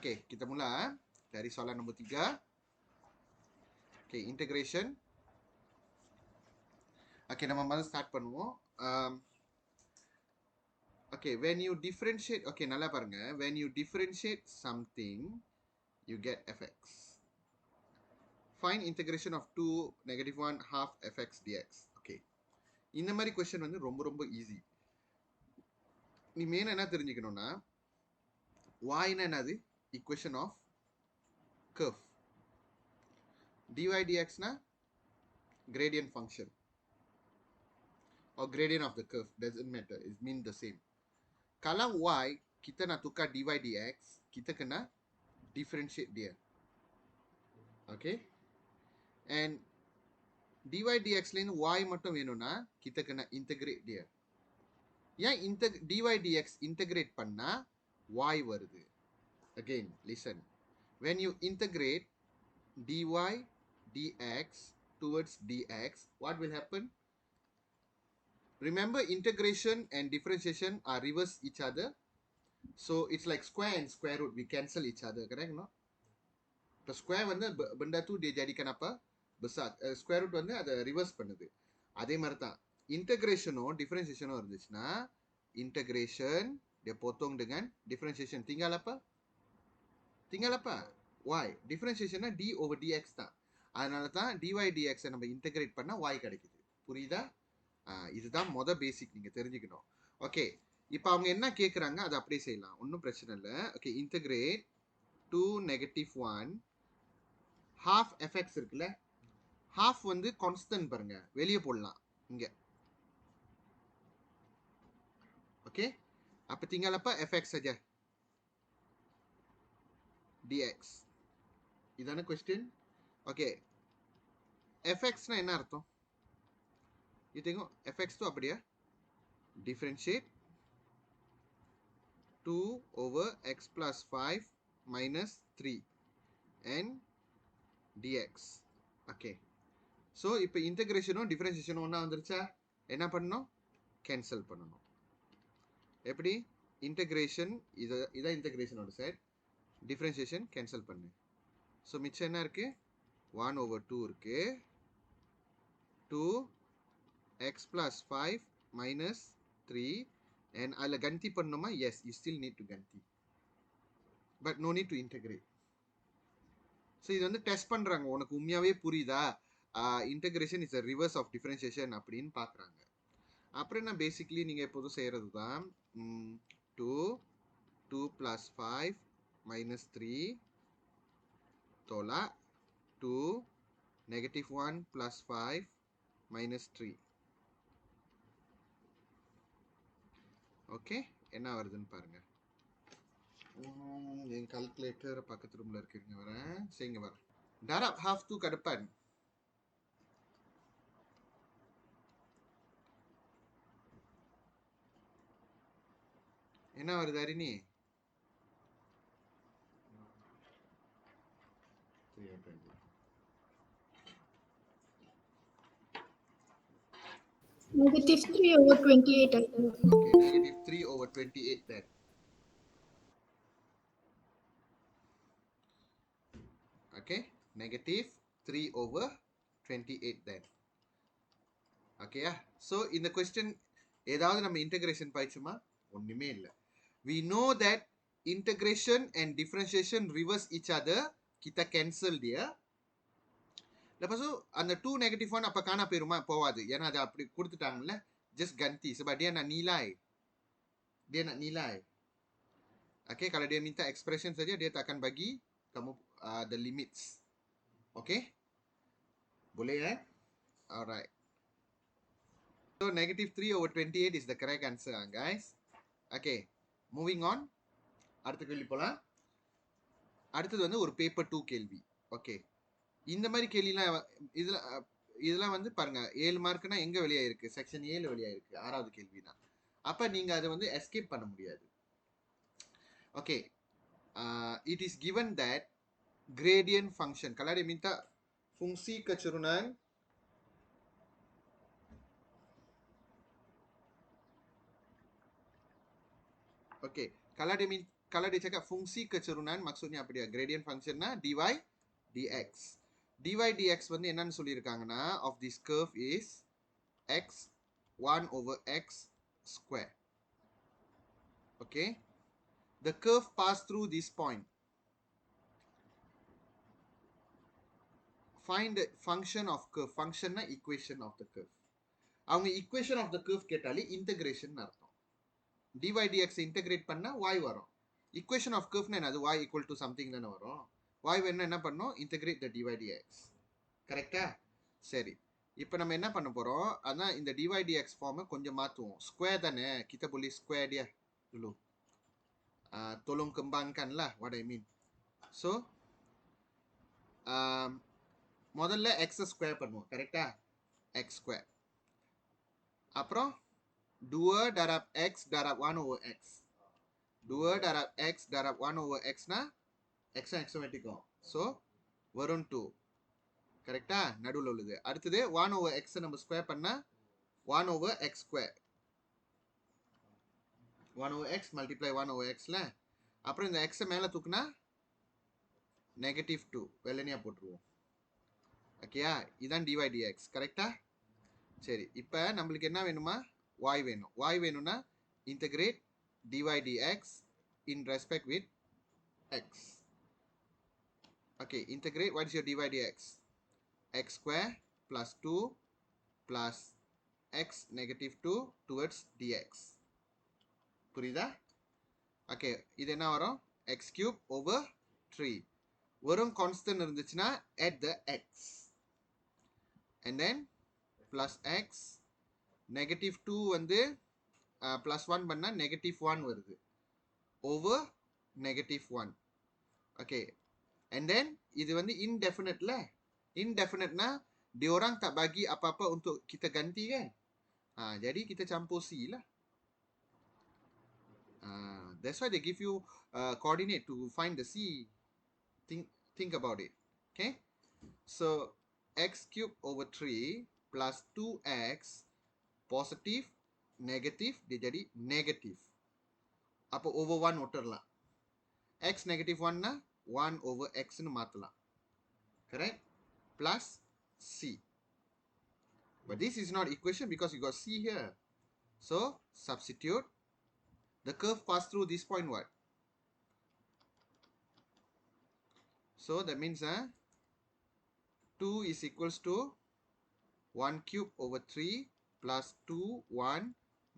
Okay, kita mula dari soalan nombor 3. Okay, integration. Okay, நம்ம முதல்ல start பண்ணுவோம். Okay, when you differentiate, okay, நல்லா பாருங்க. When you differentiate something, you get fx. Find integration of 2 negative 1 half fx dx. Okay, இந்த மாதிரி question வந்து ரொம்ப ரொம்ப ஈஸி. நீ மெயின் என்ன தெரிஞ்சுக்கணும்னா y என்னது equation of curve. dy dx னா gradient function or gradient of the curve, doesn't matter, it means the same. Kalau y kita nak tukar dy dx, kita kena differentiate dia. Okay, and dy dx lain y மட்டும் வேணும்னா kita kena integrate dia. ஏன் dy dx integrate பண்ணா y வருது? Again, listen. When you integrate dy dx towards dx, what will happen? Remember, integration and differentiation are reverse each other. So it's like square and square root. We cancel each other, correct? No? The square வந்து benda tu dia jadikan apa? Besar. Square root வந்து அதை reverse பண்ணுது. அதே மாதிரி தான் இன்டகிரேஷனோ டிஃபரன்சியேஷனோ இருந்துச்சுன்னா integration dia potong dengan differentiation. Tinggal apa? Tinggal apa? Y. Differentiation d over dx தான். அதனால தான் dy dx நம்ம இன்டகிரேட் பண்ணா y கிடைக்குது. புரியுதா? இதுதான் பேசிக் நீங்க தெரிஞ்சுக்கணும். ஓகே, இப்போ அவங்க என்ன கேட்குறாங்க அதை அப்படியே செய்யலாம், ஒன்றும் பிரச்சனை இல்லை. Okay, integrate 2 negative 1 half fx இருக்குல்ல, half வந்து கான்ஸ்டன்ட் பாருங்க, வெளியே போடலாம் இங்க. ஓகே, அப்போ tinggal apa? fx saja dx. இதான கொஸ்டின். ஓகே, fxனா என்ன அர்த்தம்? இது tengok fx tu apa dia? Differentiate 2 over x plus 5 minus 3 and dx. Okay, so இப்போ இன்டகிரேஷனும் டிஃபரன்சியேஷனும் ஒன்றா வந்துருச்சா? என்ன பண்ணணும்? கேன்சல் பண்ணணும். எப்படி? இன்டகிரேஷன் இதான் இன்டகிரேஷனோட சைட், டிஃபரன்சியேஷன் கேன்சல் பண்ணு. ஸோ மிச்சம் என்ன இருக்கு? 1 over 2 இருக்கு. 2 x plus 5 minus 3 and அதில் கந்தி பண்ணணுமா? Yes, you still need to கந்தி, but no need to integrate. So இது வந்து டெஸ்ட் பண்ணுறாங்க, உனக்கு உண்மையாகவே புரியுதா integration is a reverse of differentiation அப்படின்னு பார்க்குறாங்க. அப்புறம் என்ன பேசிக்லி நீங்கள் எப்போதும் செய்கிறது தான் 2 plus 5 minus 3 tolak 2 negative 1 plus 5 minus 3. Okay, என்ன வருதுன்னு பாருங்க. என் கால்குலேட்டர் பக்கத்து ரூமில் இருக்குங்க, வரேன் செய்யுங்க வரேன். darab half tu ke depan. என்ன வருது hari ni? Negative 3 over 28. Okay, negative 3 over 28 then. Okay, negative 3 over 28 then. Okay, so in the question ஏதாவது நம்ம இன்டகிரேஷன் பாய்ச்சுமா? ஒன்றுமே இல்லை. We know that integration and differentiation reverse each other. Kita cancel dia. Lepas tu அந்த 2 negative 1 apa காணா போயிருமா? போவாது, ஏன்னா அதை அப்படி கொடுத்துட்டாங்கல்ல. Just ganti sebab dia nak nilai. Dia nak nilai. Okay, kalau dia minta expression saja, dia tak akan bagi kamu the limits. Okay, boleh alright. So negative 3 over 28 is the correct answer, guys. Okay, moving on. அடுத்த கேள்வி போலாம். அடுத்தது வந்து ஒரு paper 2 கேள்வி. Okay, இந்த மாதிரி கேள்விலாம் இதெல்லாம் வந்து பாருங்க, 7 மார்க்னா எங்க வெளியா இருக்கு? செக்ஷன் 7 வெளியா இருக்கு, 6வது கேள்வி தான். அப்ப நீங்க அதை வந்து எஸ்கேப் பண்ண முடியாது. Okay, it is given that gradient function, kalau dia minta fungsi keturunan okay, kalau dia kalau dia cakap fungsi keturunan maksudnya apa dia? Gradient functionனா dy dx. dy dx வந்து என்னன்னு சொல்லியிருக்காங்கன்னா of this curve is x 1 over x square. Okay. The curve passed through this point. Find the function of curve. Function na equation of the curve. அவங்க equation of the curve கேட்டாலே integration அர்த்தம். dy dx integrate பண்ணா y வரும். equation of curve என்னது? y equal to something தானே வரும். y வேணும்னா என்ன பண்ணணும்? integrate the dy dx. கரெக்டா? சரி. இப்போ நம்ம என்ன பண்ண போறோம்? அதான் இந்த dy dx ஃபார்மை கொஞ்சம் மாத்துவோம். ஸ்கொயர் தானே? kita boleh square dia dulu. Tolong kembangkanlah what I mean. So முதல்ல x ஸ்கொயர் பண்ணுவோம். கரெக்டா? x square. அப்புறம் 2 darab x darab 1 over x. 2 darab x darab 1 over x na x வெட்டிக்கும். ஸோ வரும் 2. கரெக்டா? நடுவில் உள்ளது. அடுத்தது 1 over x நம்ம ஸ்கொயர் பண்ணா 1 over x square. 1 over x multiply 1 over xல அப்புறம் இந்த x மேலே தூக்குனா -2 வெள்ளனியா போட்டுருவோம். ஓகேயா? இதான் dy dx. கரெக்டா? சரி. இப்போ நம்மளுக்கு என்ன வேணுமா? y வேணும். y வேணும்னா integrate dy dx in respect with x. Okay, integrate. What is your dy dx? X square plus 2 plus x -2 towards dx. புரியுதா? ஓகே, இது என்ன வரும்? x cube over 3. வெறும் கான்ஸ்டன்ட் இருந்துச்சுன்னா add the x. And then plus x -2 வந்து plus 1 பண்ணா -1 வருது. Over -1. Okay. And then இது வந்து indefinite-ல. Indefinite-னா diorang tak bagi apa-apa untuk kita ganti kan? Jadi kita campur C lah. That's why they give you coordinate to find the C. Think about it. Okay? So x cube over 3 plus 2x positive negative dia jadi negative. அப்போ over 1 ஒட்டரலாம். x -1 னா 1 over x னு மாத்தலாம். Correct? Plus c. But this is not equation because you got c here. So substitute. The curve passed through this point what? So that means 2 is equals to 1 cube over 3 plus 2 1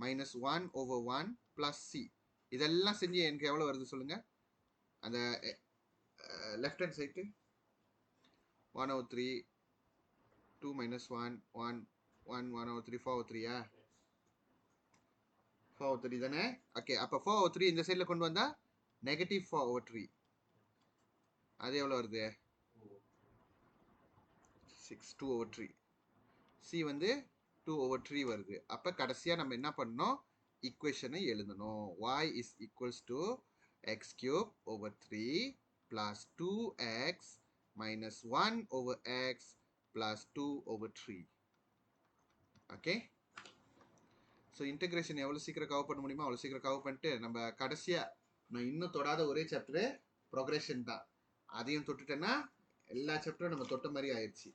minus 1 over 1 plus c. இதெல்லாம் செஞ்சு எனக்கு எவ்வளவு வருது சொல்லுங்க? அந்த left hand side 1 over 3 2 minus 1 1 1 1 over 3 4 over 3 4 over 3 தானே? Okay, அப்போ 4 over 3 இந்த சைடில் கொண்டு வந்தா -4 over 3. அது எவ்வளோ வருது? 6 2 over 3. c வந்து 2 over 3 வருது. அப்போ கடைசியாக நம்ம என்ன பண்ணணும்? ஈக்குவேஷனை எழுதணும். y is equals to x cube over 3 plus 2x minus 1 over x plus 2 over 3. Okay, so integration எவ்வளோ சீக்கிரம் கவர் பண்ண முடியுமோ அவ்வளோ சீக்கிரம் கவர் பண்ணிட்டு நம்ம கடைசியாக நான் இன்னும் தொடாத ஒரே சாப்டரு ப்ரோக்ரெஷன் தான். அதையும் தொட்டுட்டேன்னா எல்லா சாப்டரும் நம்ம தொட்ட மாதிரி ஆயிடுச்சு.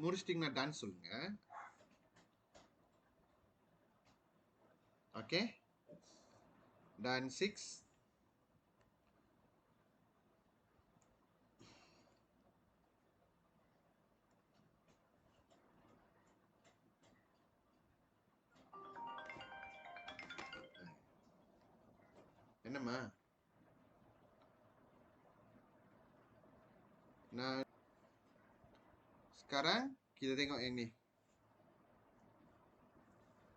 முடிச்சிட்டிங்கன்னா டான்ஸ் சொல்லுங்க. Okay, done 6. என்னம்மா nah sekarang kita tengok yang ni.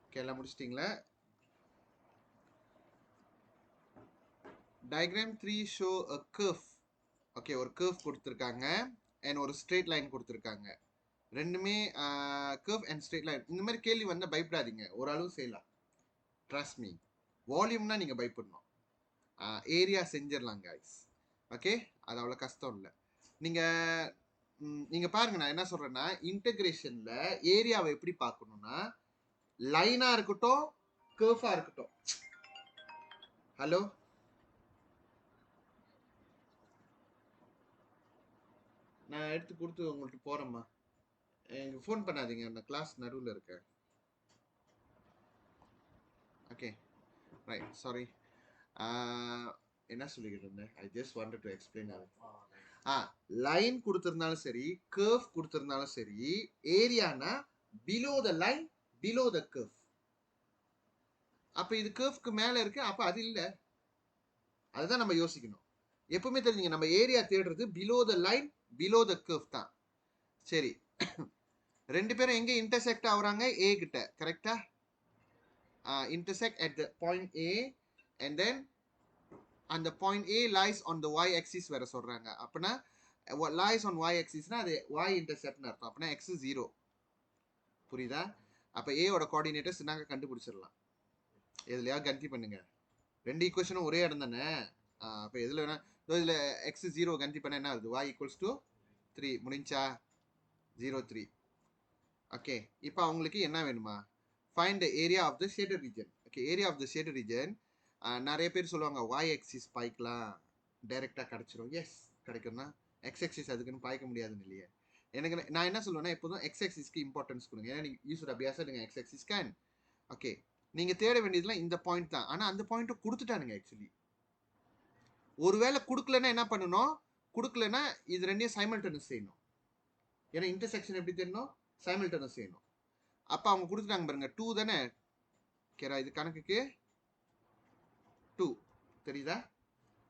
Okay, lah முடிச்சிட்டீங்களா? Diagram 3 show a curve. Okay, ஒரு curve கொடுத்திருக்காங்க and ஒரு straight line கொடுத்திருக்காங்க. ரெண்டுமே curve and straight line. இந்த மாதிரி கேள்வி வந்தா பயப்படாதீங்க, ஓரளவு செய்யலாம். Trust me. வால்யூம்னா நீங்க பயப்படணும். ஏரியா செஞ்சிடலாம் guys. ஓகே, அது அவ்வளோ கஷ்டம் இல்லை. நீங்க பாருங்க, நான் என்ன சொல்றேன்னா, இன்டகிரேஷன்ல ஏரியாவை எப்படி பார்க்கணும்னா, லைனா இருக்கட்டும், கர்வா இருக்கட்டும். ஹலோ, நான் எடுத்து கொடுத்து உங்களுக்கு போறேம்மா. எனக்கு ஃபோன் பண்ணாதீங்க, நான் கிளாஸ் நடுவில் இருக்கேன். Okay, right, sorry. என்ன சொல்லிக்கிட்டு இருந்தேன்? I just wanted to explain. Line கொடுத்திருந்தாலும் சரி, கர்வ் கொடுத்திருந்தாலும் சரி, ஏரியானா below the line, below the curve. அப்ப இது கர்வ்க்கு மேல இருக்கு, அப்ப அது இல்ல. அதுதான் நம்ம யோசிக்கணும். எப்பவுமே தெரிஞ்சுங்க, நம்ம ஏரியா தேடுறது below the line, below the curve தான். சரி, ரெண்டு பேரும் எங்க இன்டர்செக்ட் ஆகுறாங்க? ஏ கிட்ட, கரெக்டா? intersect at the point A, and then அந்த point A lies on the y axis வேற சொல்றாங்க. அப்பனா what lies on y axis னா அது y intercept னு அர்த்தம். அப்பனா x 0. புரியுதா? அப்ப A ஓட கோஆர்டினேட்டஸ் நாங்க கண்டுபிடிச்சிடலாம். எதுலயா கந்தி பண்ணுங்க. ரெண்டு ஈக்குவேஷனும் ஒரே இடம் தானே. அப்ப எதுல வேணா இதுல x 0 கந்தி பண்ண என்ன ஆகுது? y equals to 3. முடிஞ்சா 0 3. ஓகே, இப்போ அவங்களுக்கு என்ன வேணுமா? Find the area of the shaded region. Okay, area of the shaded region. நிறைய பேர் சொல்லுவாங்க y axis பாய்க்கலாம் டைரக்டா கிடைச்சிரும். எஸ், கிடைக்கும்னா x axis அதுக்குன்னு பாய்க்க முடியாதுன்னு இல்லையே. எனக்கு நான் என்ன சொல்லுவேன்னா, எப்போதும் x axisக்கு இம்பார்ட்டன்ஸ் கொடுங்க. ஏன்னா நீங்க யூஸ் அபியாசம் எடுங்க x axis can. ஓகே, நீங்க தேட வேண்டியதுலாம் இந்த பாயிண்ட் தான். ஆனா அந்த பாயிண்ட் கொடுத்துட்டானுங்க ஆக்சுவலி. ஒருவேளை கொடுக்கலன்னா என்ன பண்ணணும்? கொடுக்கலன்னா இது ரெண்டையும் சைமல்டேனியஸ் செய்யணும். ஏன்னா இன்டர்செக்ஷன் எப்படி தெரியணும்? சைமல்டேனியஸ் செய்யணும். அப்ப அவங்க கொடுத்துட்டாங்க பாருங்க, 2 தானே. கேரா இது கணக்குக்கு 2 தெரியுதா?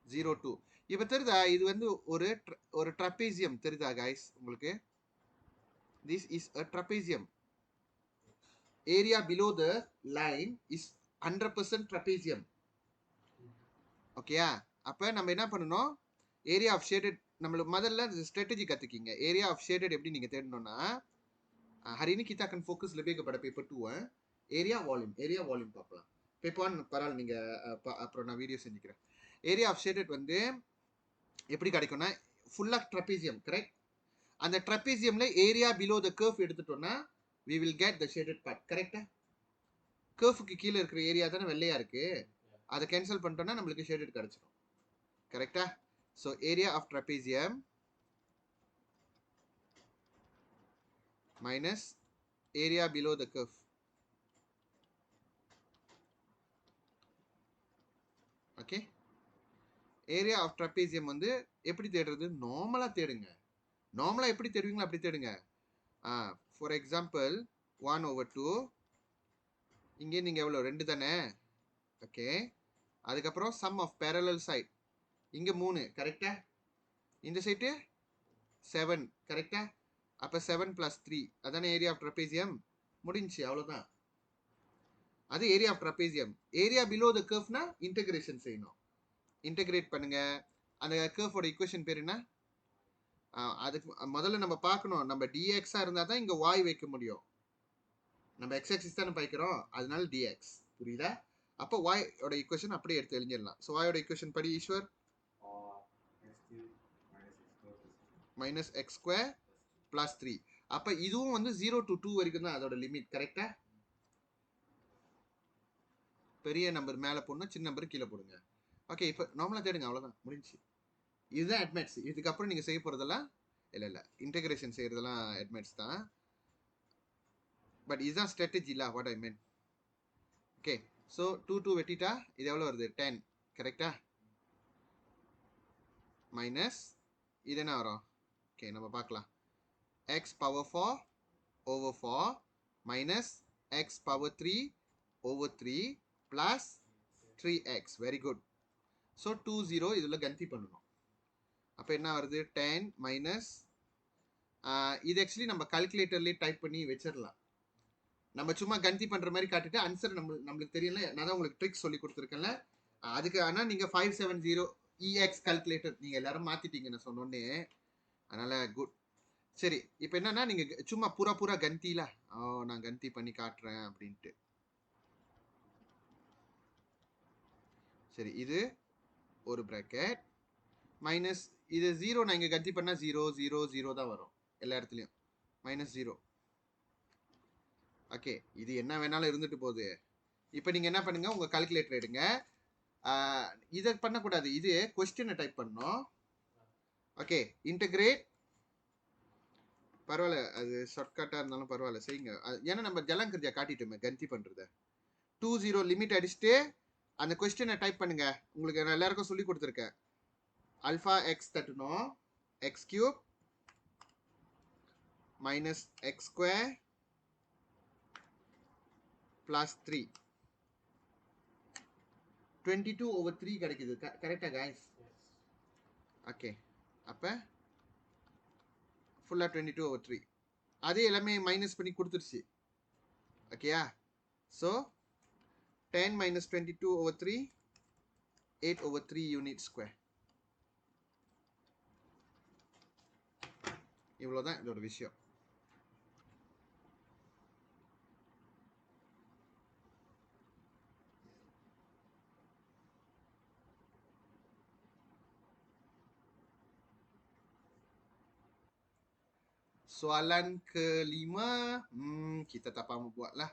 0 2. இப்ப தெரியுதா? இது வந்து ஒரு ட்ரபீசியம் தெரியுதா கைஸ் உங்களுக்கு? This is a trapezium. Area below the line is 100% trapezium. ஓகேயா? அப்ப நம்ம என்ன பண்ணணும்? ஏரியா ஆஃப் ஷேடட் நம்மளுக்கு முதல்ல ஸ்ட்ராட்டஜி கத்துக்கிங்க. ஏரியா ஆஃப் ஷேடட் எப்படி நீங்க தேடணும்னா, hari ini kita akan fokus lebih kepada paper 2. Area volume பார்க்கலாம். பேப்பர் 1 பரவாயில்ல, நீங்க அப்புறம் நான் வீடியோ செஞ்சுக்கிறேன். ஏரியா ஆஃப் ஷேடட் வந்து எப்படி கிடைக்கும்னா, ஃபுல்லா ட்ரபீசியம், கரெக்ட்? அந்த ட்ரபீசியம்ல ஏரியா பிலோ த கர்வ் எடுத்துட்டோம்னா we will get the shaded part, கரெக்டா? கர்வுக்கு கீழே இருக்கிற ஏரியா தானே வெள்ளையா இருக்கு, அதை கேன்சல் பண்ணிட்டோம்னா நம்மளுக்கு ஷேடட் கிடைச்சிடும், கரெக்டா? So area of trapezium minus area below the curve. Okay, area of trapezium வந்து எப்படி தேடுறது? நார்மலா தேடுங்க. நார்மலா எப்படி தேடுவீங்களோ அப்படி தேடுங்க. For example 1/2. இங்கே நீங்க எவ்வளோ? 2 தானே. ஓகே, அதுக்கப்புறம் சம் ஆஃப் பேரலல் சைட் இங்க 3, கரெக்டா? இந்த சைட்டு 7, கரெக்டா? அப்ப 7 + 3 அதானே ஏரியா ஆஃப் ட்ரபீசியம். முடிஞ்சு, அவ்வளவுதான். அது area of trapezium. Area below the கர்வ்னா இன்டகிரேஷன் செய்யணும். இன்டகிரேட் பண்ணுங்க. அந்த கர்வோட ஈக்குவேஷன் பேர் என்ன? அதுக்கு முதல்ல நம்ம பார்க்கணும், நம்ம dx இருந்தா தான் இங்க y வைக்க முடியும். நம்ம x axis தானே பாய்க்கிறோம், அதனால dx. புரியுதா? அப்போ y ஓட ஈக்குவேஷன் அப்படியே எடுத்து எழுதிடலாம். ஸோ y ஓட ஈக்குவேஷன் படி ஈஸ்வர் -x² + 3. அப்ப இதுவும் வந்து 0 to 2 வரைக்கும் தான் அதோட லிமிட், கரெக்டா? பெரிய நம்பர் மேல போடணும், சின்ன நம்பர் கீழே போடுங்க. ஓகே, இப்போ நார்மலா தேடுங்க, அவ்வளவுதான், முடிஞ்சு. இதுதான் அட்மெட்ஸ். இதுக்கப்புறம் நீங்க செய்ய போறதெல்லாம் இல்ல இன்டகிரேஷன் செய்யறதெல்லாம் அட்மெட்ஸ் தான். பட் இதுதான் ஸ்ட்ராட்டஜி இல்ல, what I mean. Okay, so 2 வெட்டிட்டா இது எவ்வளோ வருது? 10, கரெக்டா? மைனஸ் இது என்ன வரும்? ஓகே, நம்ம பார்க்கலாம். x power 4/4 minus x power 3/3 plus 3x. Very good. So 2 0 இதில் கந்தி பண்ணணும். அப்போ என்ன வருது? 10 மைனஸ் இது ஆக்சுவலி நம்ம கால்குலேட்டர்லேயே டைப் பண்ணி வச்சிடலாம். நம்ம சும்மா கந்தி பண்ற மாதிரி காட்டிட்டு ஆன்சர் நம்மளுக்கு தெரியல. நான் தான் உங்களுக்கு ட்ரிக் சொல்லி கொடுத்துருக்கேன்ல. அதுக்கு ஆனால் நீங்கள் 570 EX கால்குலேட்டர் நீங்கள் எல்லாரும் மாத்திட்டீங்க நான் சொன்னோன்னே, அதனால குட். சரி, இப்போ என்னன்னா நீங்க சும்மா பூரா கந்தில நான் கந்தி பண்ணி காட்டுறேன் அப்படின்ட்டு. சரி, இது ஒரு பிராக்கெட் மைனஸ் இது 0 நான் இங்கே கத்தி பண்ணால் 0 0 0 தான் வரும் எல்லா இடத்துலையும் -0. ஓகே, இது என்ன வேணாலும் இருந்துட்டு போகுது. இப்போ நீங்கள் என்ன பண்ணுங்க, உங்கள் கால்குலேட்டர் எடுங்க. இதை பண்ணக்கூடாது, இது கொஸ்டினை டைப் பண்ணணும். ஓகே, இன்டகிரேட், பரவாயில்ல, அது ஷார்ட்கட்டாக இருந்தாலும் பரவாயில்ல, செய்யுங்க. ஏன்னா நம்ம ஜலங்கர்ஜா காட்டிட்டோமே கந்தி பண்ணுறத. 20 லிமிட் அடிச்சுட்டு அந்த கொஸ்டினை டைப் பண்ணுங்க. உங்களுக்கு நான் எல்லாருக்கும் சொல்லி கொடுத்துருக்கேன். அல்ஃபா எக்ஸ் தட்டணும், x cube minus x square plus 3 22/3 கிடைக்குது. கரெக்டா கைஸ்? ஓகே, அப்போ ஃபுல்லாக 22/3 அதே எல்லாமே மைனஸ் பண்ணி கொடுத்துருச்சு. ஓகேயா? So 10 minus 22/3 8/3 unit square. இவ்வளோதான் இதோட விஷயம். Soalan kelima, kita tak apa buat lah.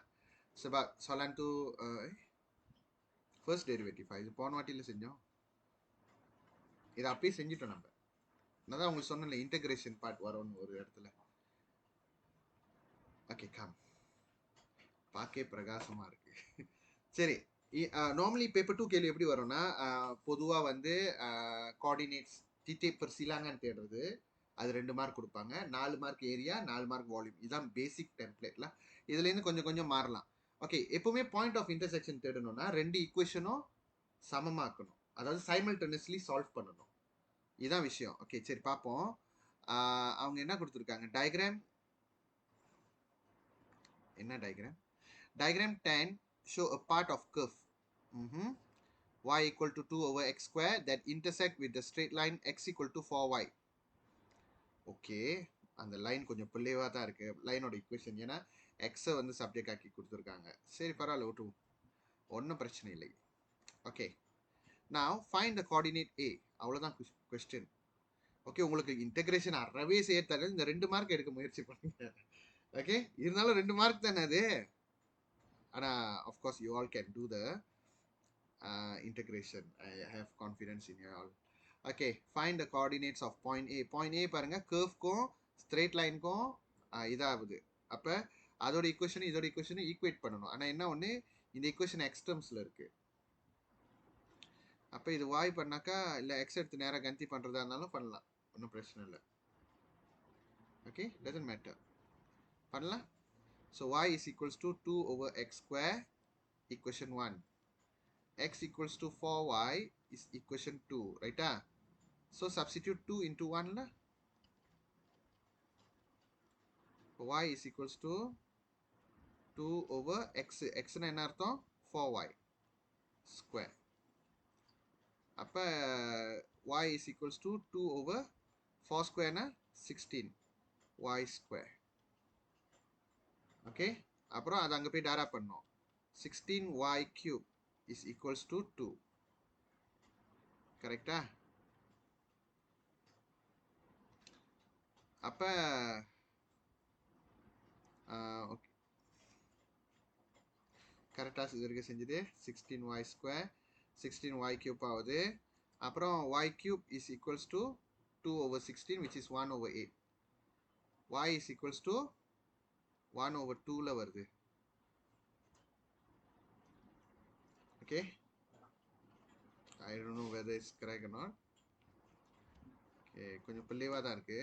Sebab soalan tu first derivative இது போன வாட்டியில் செஞ்சோம். இதை அப்படியே செஞ்சுட்டோம் நம்ம. நான் தான் உங்களுக்கு சொன்னேன்ல இன்டகிரேஷன் பார்ட் வரும்னு ஒரு இடத்துல. ஓகே, கம், பார்க்கே பிரகாசமாக இருக்கு. சரி, நார்மலி பேப்பர் 2 கேள்வி எப்படி வரும்னா, பொதுவாக வந்து கோஆர்டினேட்ஸ் திட்டை பரிசீலாங்கன்னு தேடுறது, அது 2 மார்க் கொடுப்பாங்க. 4 மார்க் ஏரியா, 4 மார்க் வால்யூம். இதுதான் பேசிக் டெம்ப்ளேட்ல. இதுலேருந்து கொஞ்சம் கொஞ்சம் மாறலாம். ஓகே, எப்பவுமே பாயிண்ட் ஆஃப் இன்டர்செக்ஷன் தேடணும்னா 2 ஈக்குவேஷனும் சமமாக்கணும், அதாவது சைமல்டேனியஸ்லி சால்வ் பண்ணணும். இதுதான் விஷயம். ஓகே, சரி பார்ப்போம். அவங்க என்ன கொடுத்துருக்காங்க டயக்ராம். என்ன diagram? Diagram 10 show a part of curve y equal to 2/x square that intersect with the straight line x equal to 4y. Okay, அந்த லைன் கொஞ்சம் பிள்ளைவாக தான் இருக்கு லைனோட ஈக்குவேஷன். ஏன்னா எக்ஸை வந்து சப்ஜெக்ட் ஆக்கி கொடுத்துருக்காங்க. சரி பரவாயில்ல, விட்டுருவோம், ஒன்றும் பிரச்சனை இல்லை. ஓகே, நான் ஃபைண்ட் த கோஆர்டினேட் ஏ, அவ்வளோதான் கொஸ்டின். ஓகே, உங்களுக்கு இன்டகிரேஷன் அறவே செய்ய தர இந்த 2 மார்க் எடுக்க முயற்சி பண்ணுங்க. ஓகே, இருந்தாலும் 2 மார்க் தானே அது. ஆனால் of course you all can do the integration. I have confidence in you all. Okay, find the coordinates of point A. Point A பாருங்க curve-க்கும் straight line-க்கும் இதாகுது. அப்போ அதோட ஈக்குவேஷன் இதோட ஈக்குவேஷன் ஈக்குவேட் பண்ணணும். ஆனால் என்ன ஒன்று, இந்த ஈக்குவேஷன் எக்ஸ் டேர்ம்ஸில் இருக்குது. அப்போ இது y பண்ணாக்கா இல்லை எக்ஸ் எடுத்து நேராக கந்தி பண்ணுறதா இருந்தாலும் பண்ணலாம், ஒன்றும் பிரச்சனை இல்லை. ஓகே, டசன்ட் மேட்டர், பண்ணலாம். So y is equals to 2/x square, equation 1. X equals to 4y is equation 2, right? So substitute 2 into 1 lah. Y is equals to 2/x. X na என்ன அர்த்தம்? 4y square. அப்ப y is equals to 2/4 square na 16y square. Okay, அப்புறம் அது அங்க போய் டாரா பண்ணோம். 16y cube is equals to 2. கரெக்டா? அப்ப ஓகே, கரெக்டாக இது வரைக்கும் செஞ்சது. 16y ஸ்கொயர் 16y கியூப் ஆகுது. அப்புறம் y cube is equals to 2/16 which is 1/8. y is equals to 1/2ல வருது. Okay, I don't know whether it's correct or not. Okay, கொஞ்சம் பிள்ளைவாக தான் இருக்கு,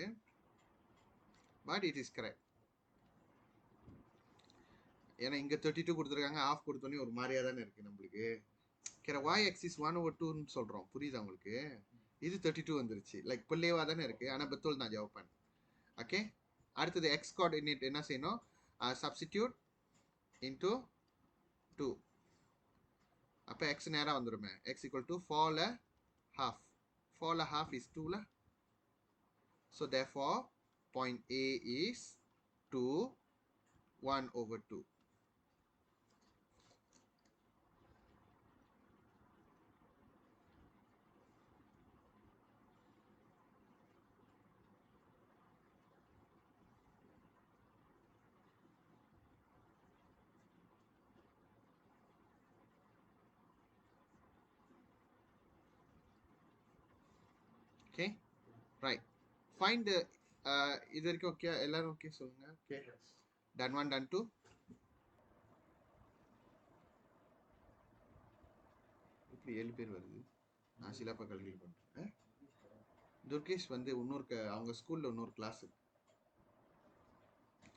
பட் இட் இஸ் கரெக்ட். ஏன்னா இங்கே 32 கொடுத்துருக்காங்க, ஆஃப் கொடுத்தோன்னே ஒரு மாதிரியாக தானே இருக்குது நம்மளுக்கு. y axis 1/2ன்னு சொல்கிறோம், புரியுதா உங்களுக்கு? இது 32 வந்துருச்சு, லைக் பிள்ளைவாக தானே இருக்குது, ஆனால் பெத்தோல் தான் ஜவாப். ஓகே, அடுத்தது எக்ஸ் கோஆர்டினேட் என்ன செய்யணும்? Substitute into 2. அப்போ எக்ஸ் நேராக வந்துடுமே. எக்ஸ் ஈக்குவல் டு 4ல half. 4ல half is 2ல. So therefore point A is 2 1/2. Okay right find the இது வரைக்கும் ஓகே எல்லாரும் ஓகே சொல்லுங்க ஓகே டன் 1 டன் 2 இப்படி 7 பேர் வருது நான் சிலப்பா கால்குலேட் பண்ணுறேன் துர்கேஷ் வந்து இன்னொரு அவங்க ஸ்கூலில் இன்னொரு கிளாஸ் இருக்கு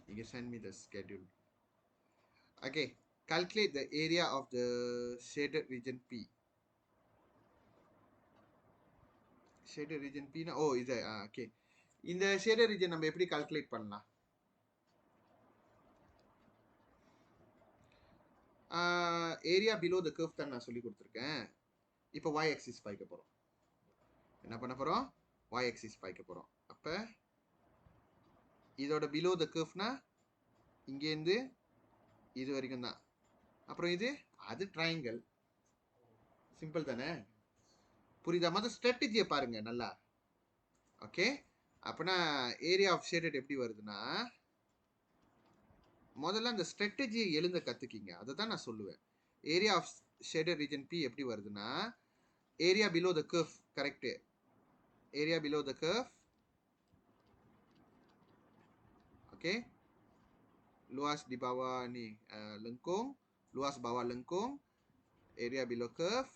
you can send me the schedule okay calculate the area of the shaded region P shaded region P na oh இது okay இந்த shaded region நம்ம எப்படி calculate பண்ணலாம் ஏரியா பிலோ த கர்வ் தான் நான் சொல்லி கொடுத்துருக்கேன் இப்போ y axis பாய்க்க போறோம் என்ன பண்ண போறோம் y axis பாய்க்க போறோம் அப்ப இதோட பிலோ த கர்வ்னா இங்கேருந்து இது வரைக்கும் தான் அப்புறம் இது அது ட்ரையாங்கிள் சிம்பிள் தானே புரியுதா மொதல் ஸ்ட்ராட்டஜியை பாருங்க நல்லா ஓகே அப்பனா ஏரியா ஆஃப் ஷேடட் எப்படி வருதுன்னா முதல்ல அந்த ஸ்ட்ராட்டஜியை எழுத கத்துக்கிங்க அதை தான் நான் சொல்லுவேன் area of shaded region B எப்படி வருதுன்னா area below the curve correct area below the curve okay luas di bawah ni lengkung luas bawah lengkung area below curve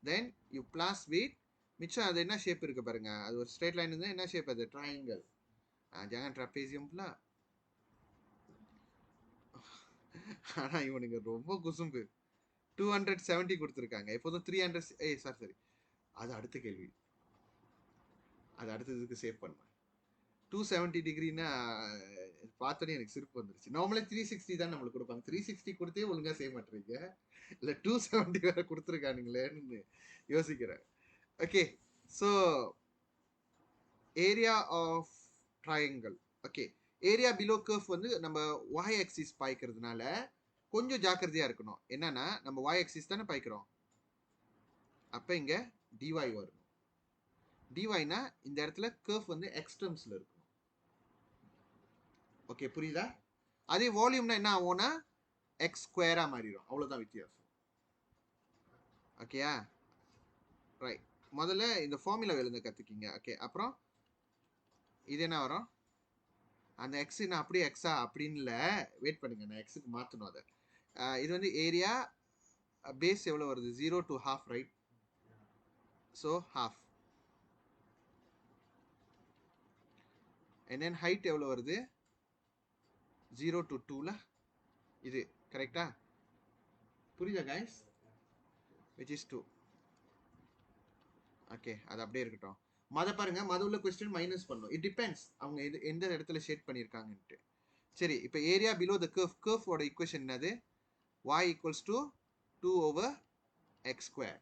then you plus with மிச்சம் அது என்ன ஷேப் இருக்கு பாருங்க அது ஒரு straight line இருந்தால் என்ன ஷேப் அது ட்ரையாங்கிள் ஜாங்கன் ட்ரப்பேசியம் ஃபுல்லாக ஆனால் இவனுங்க ரொம்ப குசும்பு 270 கொடுத்துருக்காங்க எப்போதும் 300 சாரி அது அடுத்த கேள்வி அது அடுத்ததுக்கு சேவ் பண்ணுவேன் 270 டிகிரினா பார்த்தோன்னே எனக்கு சிரிப்பு வந்துருச்சு நார்மலாக 360 தான் நம்மளுக்கு கொடுப்பாங்க 360 கொடுத்தே ஒழுங்காக செய்ய மாட்டேறீங்க இல்லை 270 வேற கொடுத்துருக்கானுங்களேன்னு யோசிக்கிறேன் okay so area of triangle okay area below curve வந்து நம்ம y ஆக்சிஸ் பாய்க்கிறதுனால கொஞ்சம் ஜாக்கிரதையாக இருக்கணும் என்னன்னா நம்ம y ஆக்சிஸ் தானே பாய்க்கிறோம் அப்போ இங்கே dy வரும் dyனா இந்த இடத்துல கர்வ் வந்து எக்ஸ்ட்ரம்ஸில் இருக்கணும் ஓகே புரியுதா அதே வால்யூம்னா என்ன ஆகும்னா எக்ஸ் ஸ்கொயராக மாறிடும் அவ்வளோதான் வித்தியாசம் ஓகேயா ரைட் முதல்ல இந்த ஃபார்முலா எழுத கற்றுக்கிங்க ஓகே அப்புறம் இது என்ன வரும் அந்த எக்ஸ் நான் அப்படியே எக்ஸா அப்படின்னு இல்லை வெயிட் பண்ணுங்க நான் எக்ஸுக்கு மாற்றணும் அதை இது வந்து ஏரியா பேஸ் எவ்வளோ வருது 0 to half right so half and then height எவ்வளோ வருது 0 to 2ல இது கரெக்டா புரியுதா கைஸ் which is 2 ஓகே அது அப்படியே இருக்கட்டும் பாருங்க உள்ள கொஸ்டின் மைனஸ் பண்ணும் இட் டிபெண்ட்ஸ் அவங்க எந்த இடத்துல ஷேட் பண்ணியிருக்காங்கன்ட்டு சரி இப்போ ஏரியா பிலோ த கர்வோட ஈக்குவேஷன் என்னது y equals to 2 over x square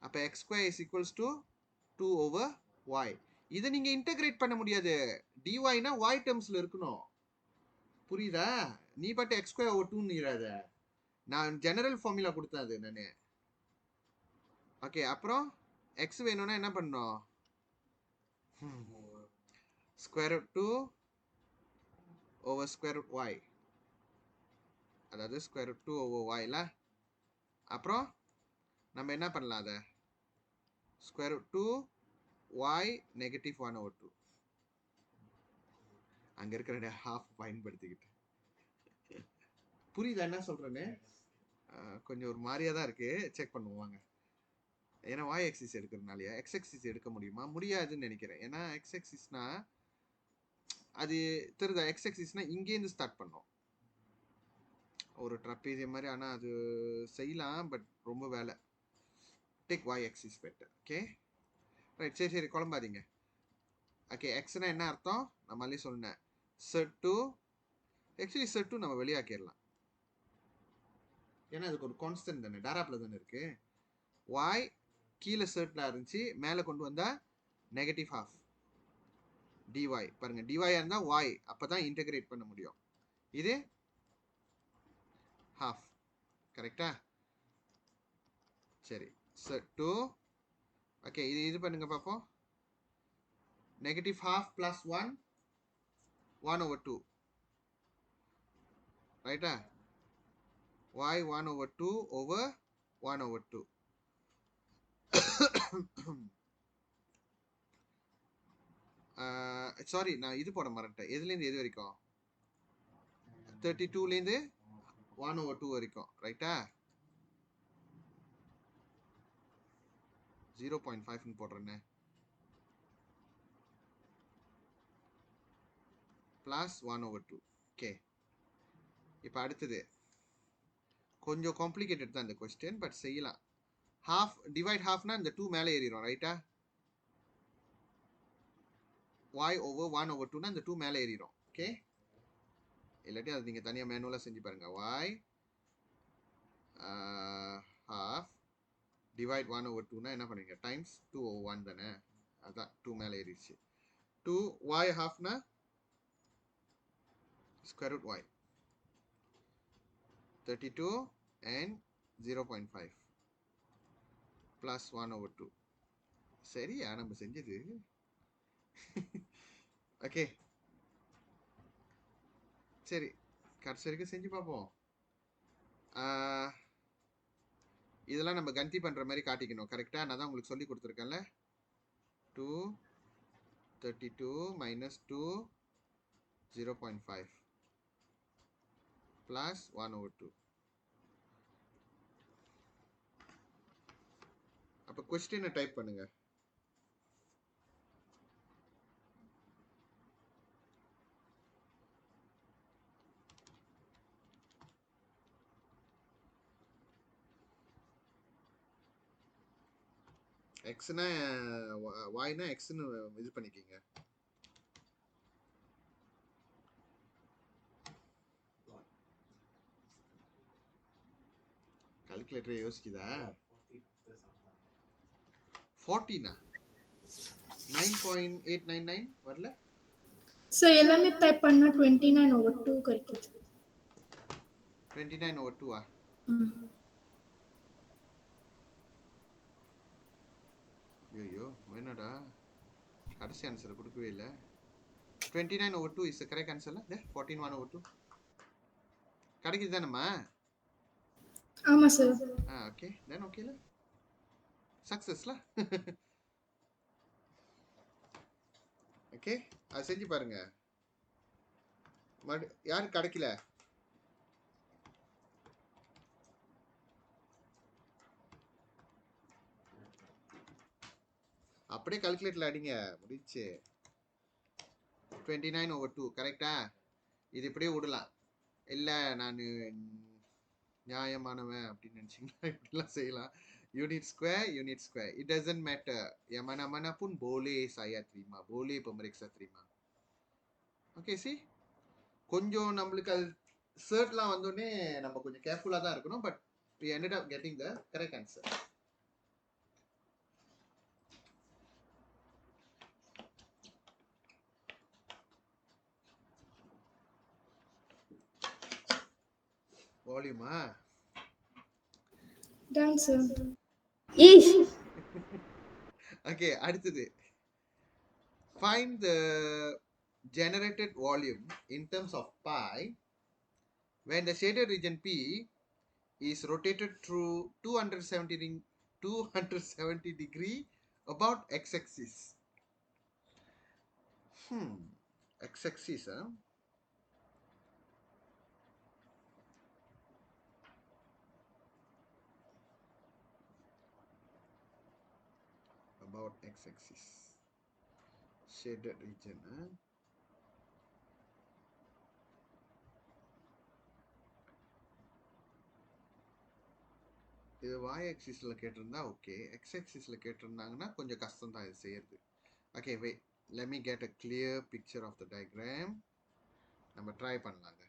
அப்போ x square is equals to 2 over y இதை நீங்க இன்டகிரேட் பண்ண முடியாது dyனா y டேர்ம்ஸ்ல இருக்கணும் புரியுதா நீ பாட்டு எக்ஸ் ஸ்கொயர் ஓவர் 2 இராத நான் ஜெனரல் ஃபார்முலா கொடுத்தேன் அது நானு ஓகே அப்புறம் எக்ஸ் வேணும்னா என்ன பண்ணணும் square root 2 over square root y அதாவது ஸ்கொயர் ரூட் 2 ஓவர் yல அப்புறம் நம்ம என்ன பண்ணலாம் அதை square root 2 y negative 1 over 2 அங்க இருக்கிற ஹாஃப் பயன்படுத்திக்கிட்டு புரியுதா என்ன சொல்றேன்னு கொஞ்சம் ஒரு மாதிரியா தான் இருக்கு செக் பண்ணுவாங்க ஏன்னா y ஆக்சிஸ் எடுக்கிறதுனாலயா x ஆக்சிஸ் எடுக்க முடியுமா முடியாதுன்னு நினைக்கிறேன் ஏன்னா x ஆக்சிஸ்னா அது தெரியுதா x ஆக்சிஸ்னா இங்கேருந்து ஸ்டார்ட் பண்ணோம் ஒரு ட்ரப்பேசியம் மாதிரி ஆனால் அது செய்யலாம் பட் ரொம்ப வேலை take y axis better okay right சரி சரி குழம்பாதீங்க ஓகே எக்ஸ்னா என்ன அர்த்தம் நம்மளே சொன்னேன் set to actually set to நம்ம வெளியாக்கிடலாம் ஏன்னா அதுக்கு ஒரு கான்ஸ்டன்ட் தானே டாராப்பில் தானே இருக்கு y கீழே செர்ட்ல இருந்துச்சு மேலே கொண்டு வந்தா நெகட்டிவ் ஹாஃப் dy பாருங்க dy இருந்தா y அப்பதான் இன்டகிரேட் பண்ண முடியும் இது ஹாஃப் கரெக்டா சரி செட் டூ ஓகே இது பண்ணுங்க பார்ப்போம் நெகட்டிவ் ஹாஃப் பிளஸ் 1 1 over 2 ரைட்டா y 1 over 2 over 1 over 2 sorry, நான் இது போட மறந்துட்டேன். எதுலேருந்து எது வரைக்கும்? 32லேருந்து 1/2 வரைக்கும், ரைட்டா? 0.5ன்னு போடுறேன்னு. ப்ளஸ் 1/2. ஓகே, இப்போ அடுத்தது கொஞ்சம் காம்ப்ளிகேட்டட் தான் இந்த கொஸ்டின், பட் செய்யலாம். ஹாஃப் டிவைட் ஹாஃப்னா இந்த 2 மேலே ஏறிடும், ரைட்டா? y/1/2னா இந்த 2 மேலே ஏறிடும். ஓகே, இல்லாட்டி அது நீங்கள் தனியாக மேனுவலாக செஞ்சு பாருங்க. y half divide 1/2னா என்ன பண்ணுவீங்க? டைம்ஸ் 2/1 தானே, அதான் 2 மேலே ஏறிடுச்சு. 2 y halfனா square root y, 32 and 0.5 plus 1/2. சரியா நம்ம செஞ்சது? ஓகே, சரி, கடைசி வரைக்கும் செஞ்சு பார்ப்போம். இதெல்லாம் நம்ம கந்தி பண்ணுற மாதிரி காட்டிக்கணும், கரெக்டாக? நான் தான் உங்களுக்கு சொல்லி கொடுத்துருக்கேன்ல. 232 minus 2 0.5 plus 1/2. அப்போ கொஸ்டினை டைப் பண்ணுங்க. எக்ஸ்னா வாய்னா எக்ஸ்னு இது பண்ணிக்கிங்க. கால்குலேட்டரை யோசிக்குதா? 14 9.899 வரல. So எல்லாமே டைப் பண்ணா 29/2 கிடைக்குது. 29/2 ஐயோ, என்னடா கடைசி ஆன்சரை கொடுக்கவே இல்லை. 29/2 இஸ் கரெக்ட் ஆன்சர்ல. 14/1/2 கிடைக்குது தானேம்மா? ஆமா சார். ஓகே, தென் ஓகேல, சக்சஸ்ல. ஓகே, அது செஞ்சு பாருங்க. யாரு கிடைக்கல? அப்படியே கால்குலேட்டர்ல அடிங்க, முடிச்சு. 29/2 கரெக்டா? இது இப்படியே விடலாம். இல்லை நான் நியாயமானவன் அப்படின்னு நினச்சிங்கன்னா இப்படிலாம் செய்யலாம். Unit square, it doesn't matter. yang mana-mana pun boleh saya terima, boleh pemeriksa terima. Okay, C கொஞ்சம் நம்மளுக்கு அது சர்ட்லாம் வந்தோடனே நம்ம கொஞ்சம் கேர்ஃபுல்லாக தான் இருக்கணும். But we ended up getting the correct answer. வால்யூமா? Done sir. ஓகே, அடுத்தது find the generated volume in terms of pi when the shaded region P is rotated through 270 degree about x-axis. X-axis, about x-axis, shaded region, இது y axisல கேட்டிருந்தா okay, x axisல கேட்டிருந்தாங்கன்னா கொஞ்சம் கஷ்டம் தான் இது செய்யறது. Okay, wait, let me get a clear picture of the diagram. நம்ம try பண்ணலாங்க.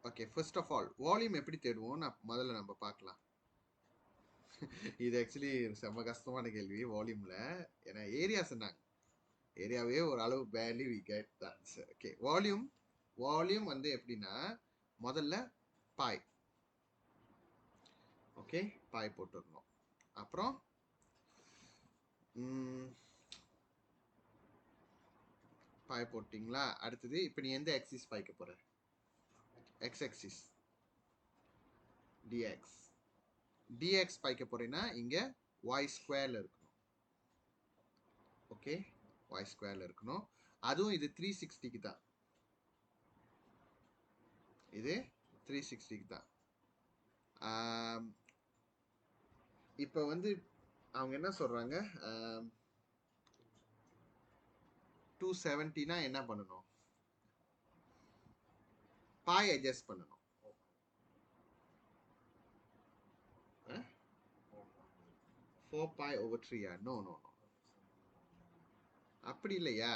Okay, first of all volume எப்படி தேடுவோம் முதல்ல நம்ம பார்க்கலாம். இது ஆக்சுவலி செம்ம கஷ்டமான கேள்வி வால்யூம்ல. ஏன்னா ஏரியா சொன்னாங்க, ஏரியாவே ஒரு அளவு barely we get the answer. Okay, volume வந்து எப்படின்னா முதல்ல பாய். ஓகே, பாய் போட்டுடணும். அப்புறம் பாய் போட்டிங்களா? அடுத்தது இப்போ நீ எந்த ஆக்சிஸ் பாய்க்க போற? X axis. dx. dx பாய்க்க போறேன்னா இங்க y ஸ்கொயர்ல இருக்கணும். ஓகே, y ஸ்கொயர்ல இருக்கணும். அதுவும் இது 360க்கு தான். இது 360க்கு தான். இப்போ வந்து அவங்க என்ன சொல்றாங்க, 270னா என்ன பண்ணணும்? பாய் அட்ஜஸ்ட் பண்ணணும். 4 pi over 3 no no no, அப்படி இல்லையா?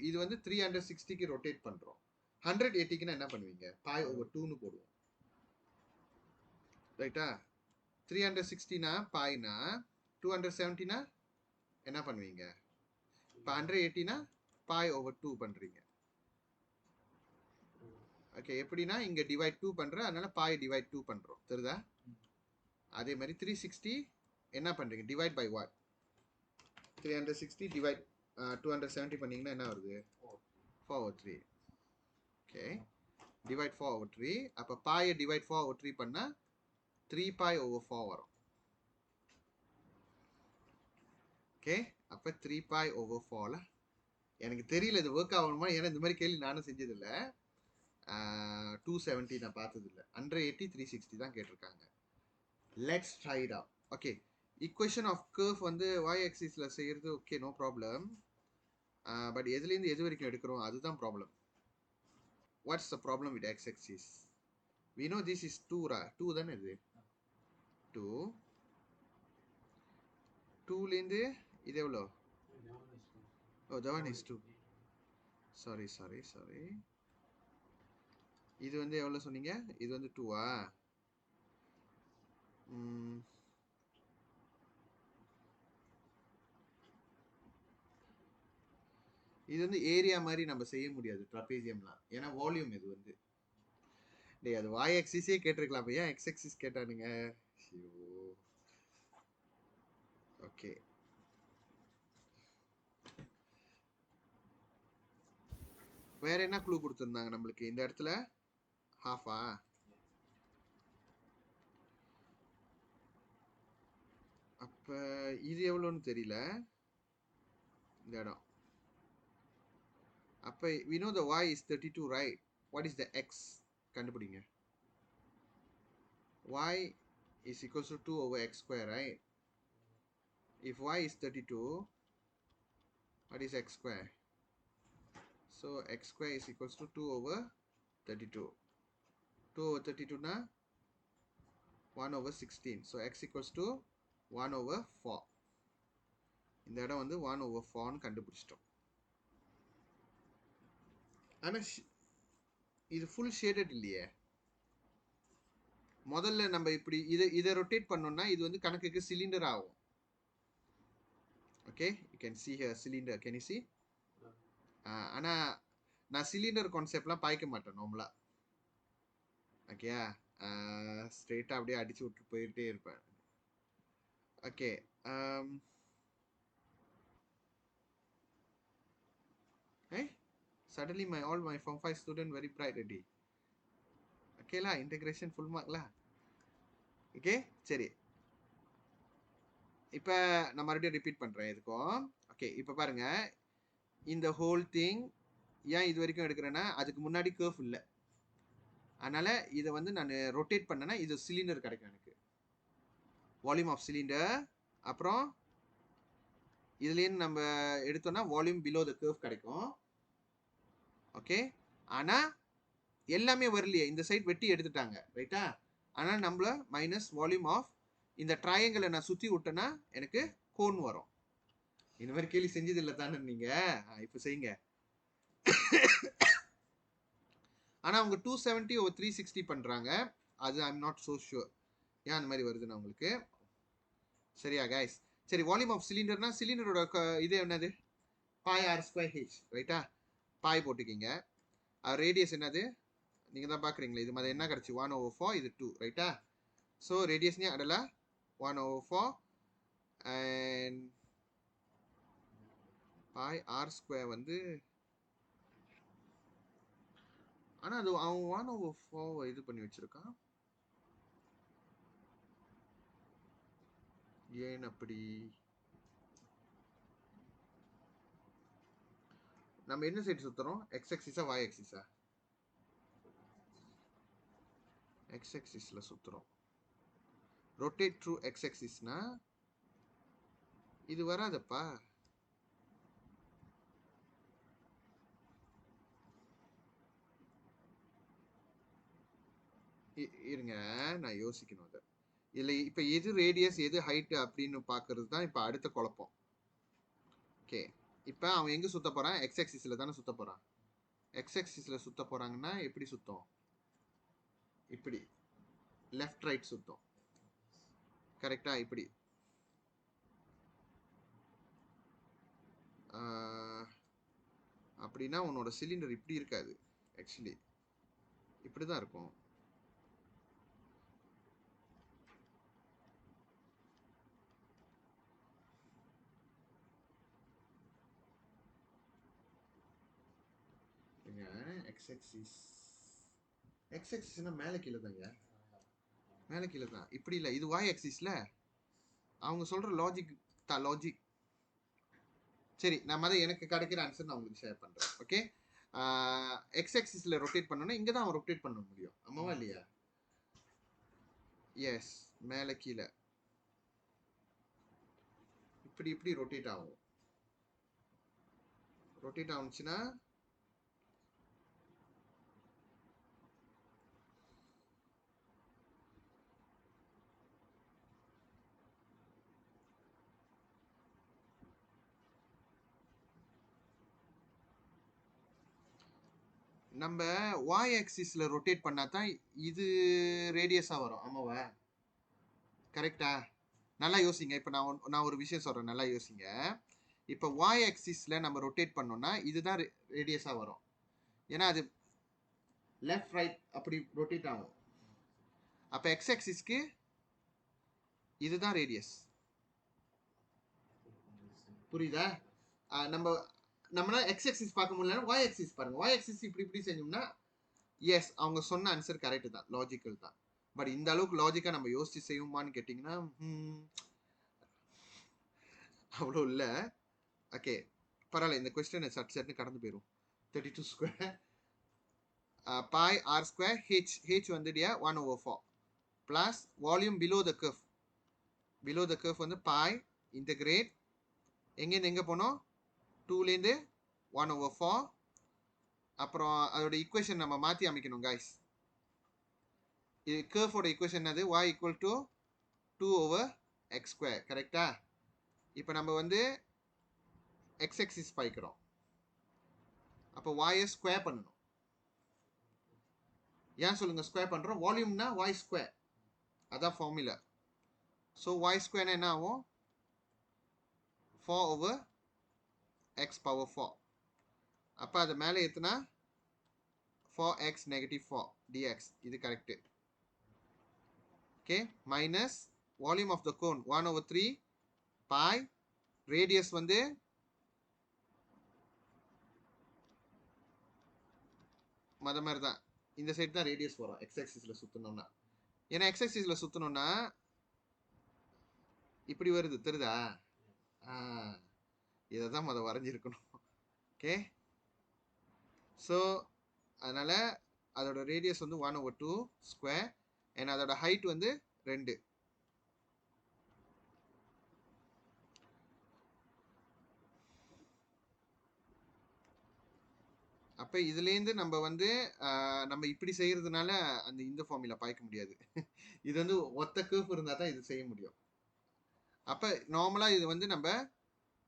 இது வந்து 360க்கு ரொட்டேட் பண்றோம். 180க்குன்னா என்ன பண்ணுவீங்க? பாய் ஓவர் 2ன்னு போடுவோம். ரைட்டா? 360னா பாய்னா, 270னா என்ன பண்ணுவீங்க? இப்போ 180னா பாய் ஓவர் 2 பண்றீங்க. ஓகே, எப்படின்னா இங்க டிவைட் 2 பண்றேன், அதனால பாய் டிவைட் 2 பண்றோம். தெரியுதா? அதே மாதிரி 360 என்ன பண்றீங்க? Divide by what? 360 டிவைட் 270 பண்ணீங்கன்னா என்ன வருது? 4 over 3. Okay, divide 4 over 3. அப்போ பாயை டிவைட் 4 over 3 பண்ணா 3 pi over 4 வரும். ஓகே, அப்போ 3 pi over 4ல எனக்கு தெரியல இது ஒர்க் ஆகணுமா, ஏன்னா இந்த மாதிரி கேள்வி நானும் செஞ்சதில்லை. 270 நான் பார்த்ததில்லை. 180 360 தான் கேட்டிருக்காங்க. Let's try it out. Okay, equation of curve வந்து y axisல செய்யறது ஓகே, நோ ப்ராப்ளம். பட் எதுலேருந்து எது வரைக்கும் எடுக்கிறோம் அதுதான் problem. What's the problem with x axis? we know this is 2 2 தானே இது 2. 2லேருந்து இது எவ்வளோ? ஓ, that one is 2. சாரி. இது வந்து எவ்வளோ சொன்னீங்க? இது வந்து 2வா? இது வந்து ஏரியா மாதிரி நம்ம செய்ய முடியாது ட்ரபேசியம்லாம், ஏன்னா வால்யூம் இது வந்து. டேய், அது y axis-ஏ கேட்டிருக்கலாம், ஏன் x axis கேட்டானுங்க? ஓகே, வேற என்ன க்ளூ கொடுத்துருந்தாங்க நம்மளுக்கு இந்த இடத்துல? ஹாஃபா? அப்ப இது எவ்வளோன்னு தெரியல இந்த இடம். அப்ப we know the y is 32, right? What is the x? கண்டுபிடிங்க. y is equals to 2 over x square, right? If y is 32, what is x square? So x square is equals to 2 over 32. 2 over 32 na 1 over 16. So x equals to 1 over 4. இந்த இடம் வந்து 1 over 4ன்னு கண்டுபிடிச்சிட்டோம். ஆனால் இது full shaded இல்லையே. முதல்ல நம்ம இப்படி இதை ரொட்டேட் பண்ணோம்னா இது வந்து கணக்குக்கு சிலிண்டர் ஆகும். Okay, you can see here cylinder. Can you see? ஆனால் நான் சிலிண்டர் கான்செப்ட்லாம் பாய்க்க மாட்டேன் நார்மலா. ஓகே, ஸ்ட்ரெயிட்டாக அப்படியே அடிச்சு விட்டு போயிட்டே இருப்பேன். Okay, suddenly all my form 5 student very bright ready. Okay la, integration full mark la. Okay, சரி. இப்போ நான் மறுபடியும் ரிப்பீட் பண்ணுறேன் இதுக்கும். ஓகே, இப்போ பாருங்க, இந்த ஹோல் திங் ஏன் இது வரைக்கும் எடுக்கிறேன்னா அதுக்கு முன்னாடி கர்வ் இல்லை, அதனால இதை வந்து நான் ரொட்டேட் பண்ணேன்னா இது சிலிண்டர் கிடைக்கும் எனக்கு, வால்யூம் ஆஃப் சிலிண்டர். அப்புறம் இதுலேருந்து நம்ம எடுத்தோம்னா வால்யூம் பிலோ த கர்வ் கிடைக்கும். ஓகே, ஆனால் எல்லாமே வரலையே, இந்த சைட் வெட்டி எடுத்துட்டாங்க, ரைட்டா? ஆனால் நம்மள மைனஸ் வால்யூம் ஆஃப் இந்த ட்ரையாங்கிளை நான் சுற்றி விட்டேன்னா எனக்கு கோன் வரும். இந்த மாதிரி கேள்வி செஞ்சது இல்லை தானே நீங்க? இப்போ செய்யுங்க. ஆனால் அவங்க 270 over 360 பண்ணுறாங்க, அது ஐம் நாட் ஸோ ஷுர் ஏன் அந்த மாதிரி வருதுன்னு உங்களுக்கு. சரியா கைஸ்? சரி, வால்யூம் ஆஃப் சிலிண்டர்னா சிலிண்டரோட இது என்னது? பாய் ஆர் ஸ்கொயர் ஹெச், ரைட்டா? பாய் போட்டுக்கிங்க. ரேடியஸ் என்னது நீங்கள் தான் பார்க்குறீங்களா? இது மாதிரி என்ன கிடச்சி? 1 over 4, இது 2, ரைட்டா? ஸோ ரேடியஸ்னே அடல 1 over 4 and pi r square வந்து, ஆனால் அது அவன் 1 over 4 இது பண்ணி வச்சிருக்கான். ஏன் அப்படி? நம்ம என்ன சைடு சுத்துறோம்? x axis y axis x axisல சுத்துறோம். rotate through x axisனா இது வராதப்பா. இருங்க, நான் யோசிக்கணும் அதை. இல்லை, இப்போ எது ரேடியஸ் எது ஹைட்டு அப்படின்னு பார்க்கறது தான் இப்போ அடுத்த குழப்பம். ஓகே, இப்போ அவன் எங்கே சுத்த போகிறான்? எக்ஸ் ஆக்சிஸில் தானே சுத்த போகிறான். எக்ஸ் ஆக்சிஸில் சுத்த போகிறாங்கன்னா எப்படி சுத்தம்? இப்படி லெஃப்ட் ரைட் சுத்தம். கரெக்டாக இப்படி. அப்படின்னா உன்னோட சிலிண்டர் இப்படி இருக்காது. ஆக்சுவலி இப்படி தான் இருக்கும். எக்ஸ் ஆக்சிஸ்னா மேலே கீழே தாங்க. மேலே கீழே தான். இப்படி இல்லை, இது வாய் ஆக்சிஸ்ல. அவங்க சொல்ற லாஜிக். சரி, நான் அதை எனக்கு கிடைக்கிற ஆன்சர் நான் உங்களுக்கு ஷேர் பண்றேன். ஓகே, எக்ஸ் ஆக்சிஸ்ல ரொட்டேட் பண்ணோம்னா இங்கே தான் அவன் ரொட்டேட் பண்ண முடியும். ஆமாவா இல்லையா? எஸ், மேலே கீழே இப்படி இப்படி ரொட்டேட் ஆகும். ரொட்டேட் ஆகுச்சுன்னா நம்ம வாய் ஆக்சிஸ்ல ரொட்டேட் பண்ணா தான் இது ரேடியஸா வரும். ஆமாவா? கரெக்டா? நல்லா யோசிங்க. இப்போ நான் ஒரு விஷயம் சொல்றேன், நல்லா யோசிங்க. இப்போ வாய் ஆக்சிஸ்ல நம்ம ரொட்டேட் பண்ணோம்னா இதுதான் ரேடியஸா வரும். ஏன்னா அது லெஃப்ட் ரைட் அப்படி ரொட்டேட் ஆகும். அப்போ எக்ஸ் ஆக்சிஸ்க்கு இதுதான் ரேடியஸ். புரியுதா? நம்ம எக்ஸ் ஆக்சிஸ் பார்க்க முடியலன்னா வாய் ஆக்சிஸ் பாருங்க. வாய் ஆக்சிஸ் இப்படி இப்படி செஞ்சோம்னா எஸ், அவங்க சொன்ன ஆன்சர் கரெக்ட் தான், லாஜிக்கல் தான். பட் இந்த அளவுக்கு லாஜிக்கா நம்ம யோசிச்சு செய்வோமான்னு கேட்டிங்கன்னா அவ்வளோ இல்லை. ஓகே, பரவாயில்ல. இந்த கொஸ்டின் சட்டுன்னு கடந்து போயிடும். 32 square pi r square h வந்து 1/4 plus volume below the curve வந்து pi integrate எங்கேருந்து எங்கே போனோம்? 2லேருந்து 1/4. அப்புறம் அதோட ஈக்குவேஷன் நம்ம மாற்றி அமைக்கணும் guys. இது கர்வோட ஈக்குவேஷன் அது y equal to 2/x². கரெக்டா? இப்போ நம்ம வந்து x axis பாய்க்கிறோம். அப்போ y ஸ்கொயர் பண்ணணும். ஏன் சொல்லுங்க ஸ்கொயர் பண்ணுறோம்? வால்யூம்னா y ஸ்கொயர், அதான் ஃபார்முலா. ஸோ y ஸ்கொயர்னா என்ன ஆகும்? 4/x⁴. அப்போ அது மேலே ஏற்றுனா 4x -4 dx. இது correct. Okay, minus volume of the cone 1/3 pi. Radius வந்து மாதிரி தான், இந்த சைடு தான் ரேடியஸ் வரும் எக்ஸ் ஆக்சிஸ்ல சுற்றணும்னா. ஏன்னா எக்ஸ் ஆக்சிஸ்ல சுற்றணும்னா இப்படி வருது, தெரியுதா? இதை தான் அதை வரைஞ்சிருக்கணும். ஓகே, ஸோ அதனால் அதோட ரேடியஸ் வந்து 1/2 ஸ்கொயர் அண்ட் அதோட ஹைட் வந்து 2. அப்போ இதுலேருந்து நம்ம வந்து நம்ம இப்படி செய்கிறதுனால இந்த ஃபார்முலா பாய்க்க முடியாது. இது வந்து ஒத்த கர்வ் இருந்தால் தான் இது செய்ய முடியும். அப்போ நார்மலாக இது வந்து நம்ம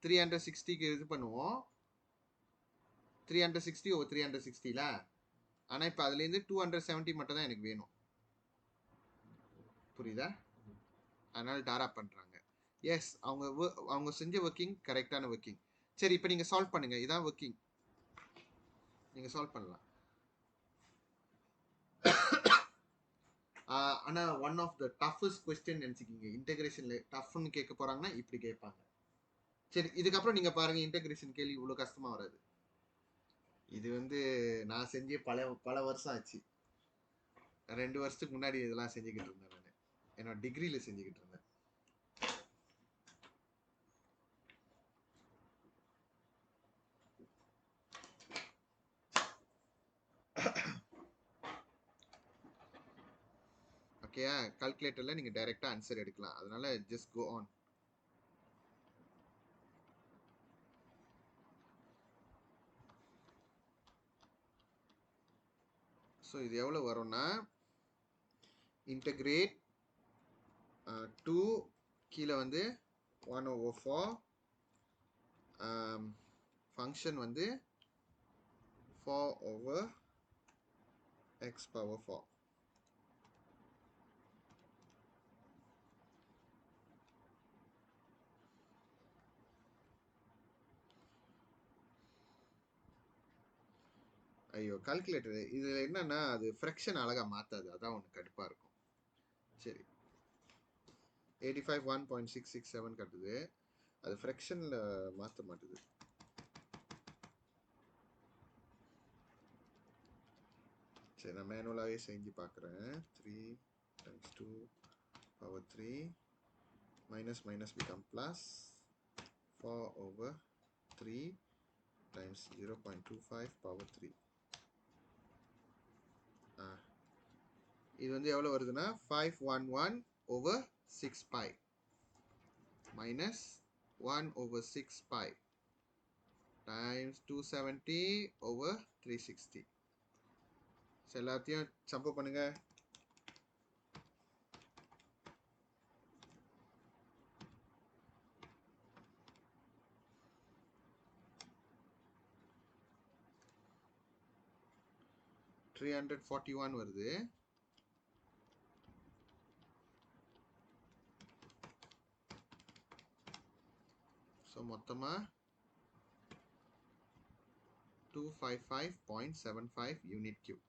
360க்கு இது பண்ணுவோம். 360/360ல. ஆனால் இப்போ அதுலேருந்து 270 மட்டும் தான் எனக்கு வேணும். புரியுதா? அதனால டாரா பண்ணுறாங்க. எஸ், அவங்க செஞ்ச ஒர்க்கிங் கரெக்டான ஒர்க்கிங். சரி, இப்போ நீங்கள் சால்வ் பண்ணுங்கள். இதான் ஒர்க்கிங், நீங்கள் சால்வ் பண்ணலாம். ஆனால் one of the toughest question நினச்சிக்கிங்க. இன்டெகிரேஷனில் டஃப்னு கேட்க போகிறாங்கன்னா இப்படி கேட்பாங்க. சரி, இதுக்கப்புறம் நீங்கள் பாருங்கள், இன்டெகிரேஷன் கேள்வி இவ்வளோ கஷ்டமாக வராது. இது வந்து நான் செஞ்சே பல வருஷம் ஆச்சு. 2 வருஷத்துக்கு முன்னாடி இதெல்லாம் செஞ்சுக்கிட்டு இருந்தேன். நான் என்னோட டிகிரியில் செஞ்சுக்கிட்டு இருந்தேன். ஓகேயா? கால்குலேட்டரில் நீங்கள் டைரெக்டாக ஆன்சர் எடுக்கலாம். அதனால ஜஸ்ட் கோ ஆன். ஸோ இது எவ்வளோ வரும்னா இன்டகிரேட் 2 கீழே வந்து 1/4 ஃபங்க்ஷன் வந்து 4/x⁴. ஐயோ கால்குலேட்டர் இதில் என்னன்னா அது ஃப்ராக்ஷன் அழகாக மாற்றாது, அதான் ஒன்று கடுப்பாக இருக்கும். சரி 85 1.667 கட்டுது, அது ஃப்ராக்ஷனில் மாற்ற மாட்டுது. சரி நான் மேனுவலாகவே செஞ்சு பார்க்குறேன். 3 × 2^3 minus become plus 4/3 times 0.25^3. இது வந்து எவ்வளோ வருதுன்னா 511/6π minus 1/6π times 270/360. எல்லாத்தையும் சம்பவ பண்ணுங்க. $341 வருது. ஸோ மொத்தமாக 255.75 யூனிட் கியூப்.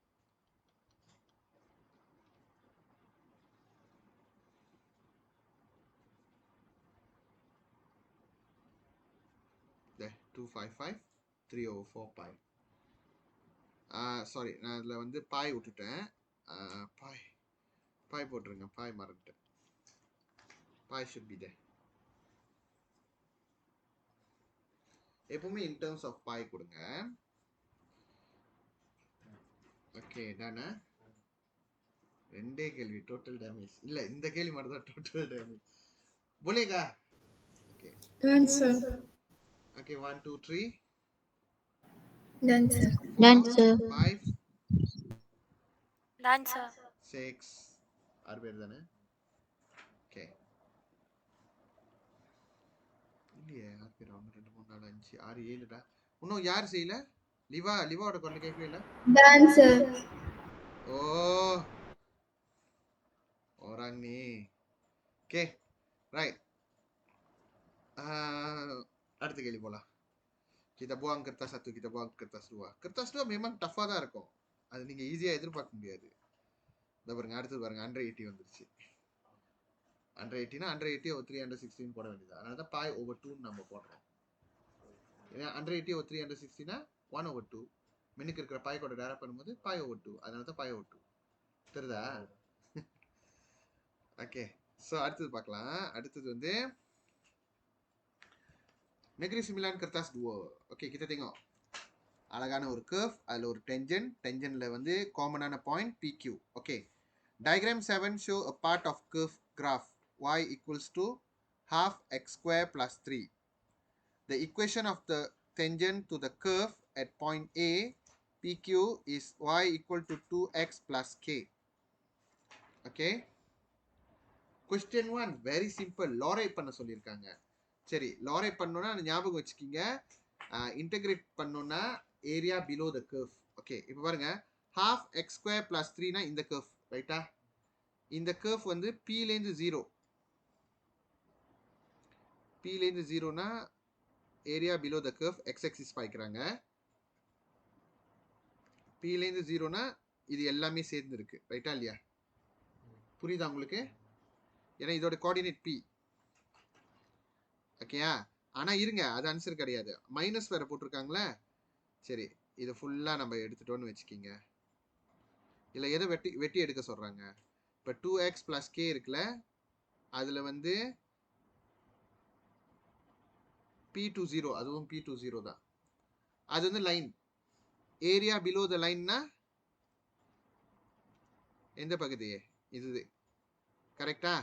there 255 3/4π. சாரி நான் அதில் வந்து பாய் விட்டுட்டேன். பாய் போட்டுருங்க, பாய் மறந்துட்டேன். பாய் should be there. எப்பவுமே இன் டர்ம்ஸ் ஆஃப் பாய் கொடுங்க. ஓகே டானா? ரெண்டே கேள்வி டோட்டல் டேமேஜ் இல்லை, இந்த கேள்வி மட்டும் தான் டோட்டல் டேமேஜ். போலேகா? Okay Done, sir. Okay 1 2 3 Done, sir. 5 Done, sir. 6 6 பேர் தானே? ஓகே இல்லையே 6 பேர். 1 2 3 4 5 6 7டா. இன்னும் யார் செய்யல? லிவாவோட கொண்டு கேட்கல. Done, sir. ஓ orang ni. Okay right. அடுத்த கேள்வி போலாம். kita buang kertas 1, kita buang kertas 2. kertas 2 memang டஃபா தான் இருக்கும், அது நீங்க ஈஸியா எதிர்பார்க்க முடியாது. இந்த பாருங்க அடுத்து பாருங்க 180 வந்துருச்சு. 180 னா 180/316 போட வேண்டியது. அதனால தான் pi over 2 நம்ம போடுறோம். ஏன்னா 180/316 னா 1/2. மின்னுக்கு இருக்கிற pi கூட டைரக்ட் பண்ணும்போது pi over 2. அதனால தான் pi over 2. தெரியுதா? ஓகே ஸோ அடுத்தது பார்க்கலாம். அடுத்தது வந்து negeri 9 kertas 2. Okay kita tengok அழகான ஒரு curve, அதில் ஒரு டென்ஜென்ட்ல வந்து காமனான point PQ. Okay diagram 7 show a part of curve graph y equals to half x² plus 3. The equation of the tangent to the curve at point A PQ is y equal to 2x plus k. Okay, question 1 very simple. lorate பண்ண சொல்லியிருக்காங்க. சரி lorate பண்ணோன்னா ஞாபகம் வச்சுக்கிங்க, integrate பண்ணோன்னா area below the curve. Okay இப்போ பாருங்க half x² plus 3 னா இந்த கர்வ் ரைட்டா? இந்த கர்வ் வந்து Pலேருந்து 0, Pலேருந்து 0னா area below the curve x axis பாய்க்கிறாங்க. Pலேருந்து 0னா இது எல்லாமே சேர்ந்து இருக்கு ரைட்டா இல்லையா? புரியுதா உங்களுக்கு? ஏன்னா இதோட கோஆர்டினேட் P. ஓகேயா? ஆனா இருங்க அது ஆன்சர் கிடையாது, மைனஸ் வேற போட்டிருக்காங்களே. சரி இது ஃபுல்லா நம்ம எடுத்துட்டோம்னு வச்சுக்கிங்க. இல்லை எதை வெட்டி எடுக்க சொல்றாங்க? இப்போ 2x plus k இருக்குல்ல, அதுல வந்து P20, அதுவும் P20 தான். அது வந்து லைன் ஏரியா பிலோ த லைன்னா எந்த பகுதி? இது கரெக்டா?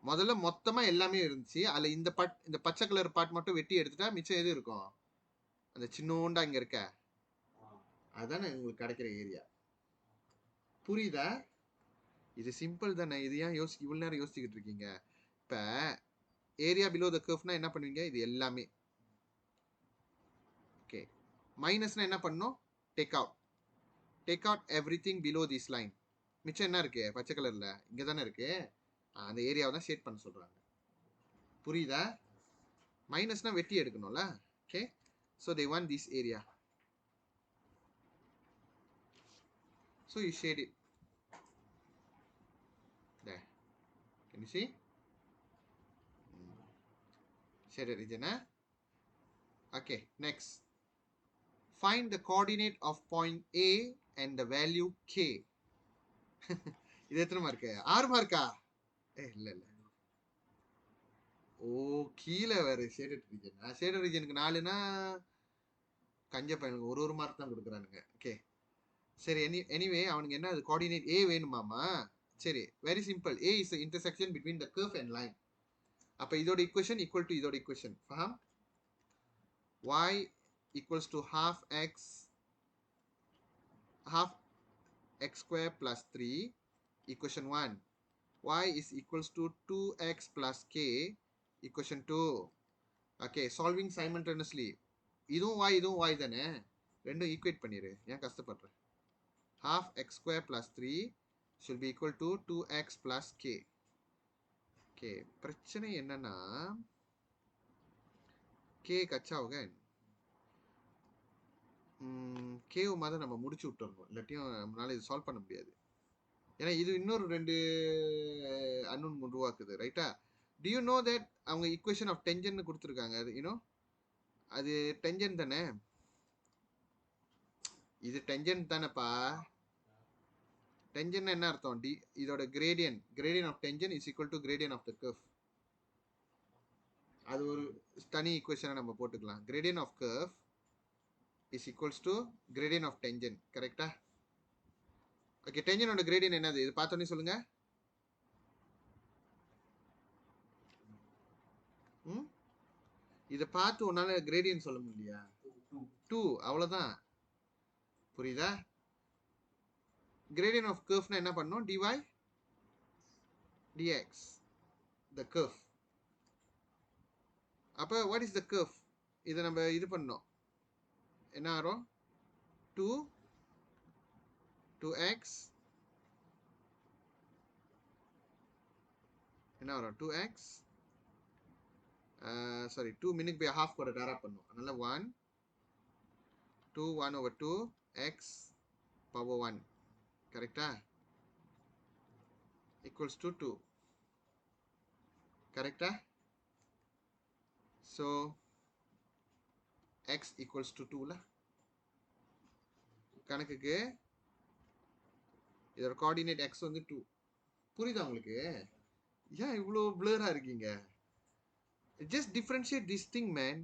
முதல்ல மொத்தமா எல்லாமே இருந்துச்சு. அதுல இந்த பச்சை கலர் பார்ட் மட்டும் வெட்டி எடுத்துட்டா மிச்சம் எது இருக்கும்? அந்த சின்னோண்டா இங்க இருக்க அதானே உங்களுக்கு கிடைக்கிற ஏரியா. புரியுதா? இது சிம்பிள் தானே. இது ஏன் இவ்வளவு நேரம் யோசிச்சுக்கிட்டு இருக்கீங்க? இப்ப ஏரியா பிலோ த கர்வ்னா என்ன பண்ணுவீங்க? இது எல்லாமே. ஓகே, மைனஸ்னா என்ன பண்ணணும்? Take out everything below this line. மிச்சம் என்ன இருக்கு? பச்சை கலர்ல இங்க தானே இருக்கு. அந்த ஏரியாவை தான் ஷேட் பண்ண சொல்றாங்க. புரியுதா? மைனஸ்னா வெட்டி எடுக்கணும்ல. Okay, so they want this area, so you shade it there. Can you see? Shaded region, huh? Okay, next, find the coordinate of point A and the value K. இது எத்தனை மார்க்கு? 6 மார்க்கா? இல்ல இல்ல. ஓ, கீழே வேற ஷேடட் ரீஜன். ஷேடட் ரீஜனுக்கு 4னா கஞ்ச பையனுக்கு ஒரு mark தான் கொடுக்குறானுங்க. ஓகே, சரி. எனிவே அவனுக்கு என்ன, அது கோஆர்டினேட் ஏ வேணுமாமா? சரி, very simple. A is the intersection between the curve and line. அப்ப இதோட ஈக்குவேஷன் ஈக்குவல் டு இதோட equation. Faham? y equals to half x square plus 3, equation 1. y is equals to 2x plus k, equation 2. Okay, solving simultaneously. இதுவும் y தானே, ரெண்டும் equate பண்ணிரு. ஏன் கஷ்டப்படுற? half x square plus 3 should be equal to 2x plus k. Okay, பிரச்சனை என்னன்னா k கச்சா होगा கேவ் மாதிரி நம்ம முடிச்சு விட்டுறணும். இல்லாட்டியும் நம்மளால இது சால்வ் பண்ண முடியாது. ஏன்னா இது இன்னொரு 2 அன்னோன் உருவாக்குது. ரைட்டா? டு யூ நோ தட் அவங்க ஈக்குவேஷன் ஆஃப் டென்ஜன் கொடுத்துருக்காங்க. அது யூனோ அது டென்ஜன் தானே. இது டென்ஜன் தானேப்பா. டென்ஜன் என்ன அர்த்தம்? இதோட gradient of tangent is equal to gradient of the curve. அது ஒரு தனி ஈக்குவேஷனை நம்ம போட்டுக்கலாம். Gradient of curve is equals to gradient of tangent. கரெக்டா? ஓகே, டென்ஜனோட கிரேடியன் என்னது? இது பார்த்தோன்னே சொல்லுங்க. இதை பார்த்து உன்னால கிரேடியன் சொல்ல முடியலையா? 2, அவ்வளவுதான். புரியுதா? gradient of curve என்ன பண்ணோம்? dy dx, the curve. அப்ப what is the curve? இதை நம்ம இது பண்ணோம். என்ன வரும்? 2x என்ன வரும்? 2x sorry 2 minute by half கூட டேரா பண்ணும். அதனால 1 2 1 over 2 x power 1. கரெக்டா? equals to 2. கரெக்டா? so x equals to 2 ல கணக்குக்கு இதோட கோஆர்டினேட் x வந்து 2. புரியுதா உங்களுக்கு? ஏன் இவ்வளோ பிளரா இருக்கீங்க? just differentiate this thing man.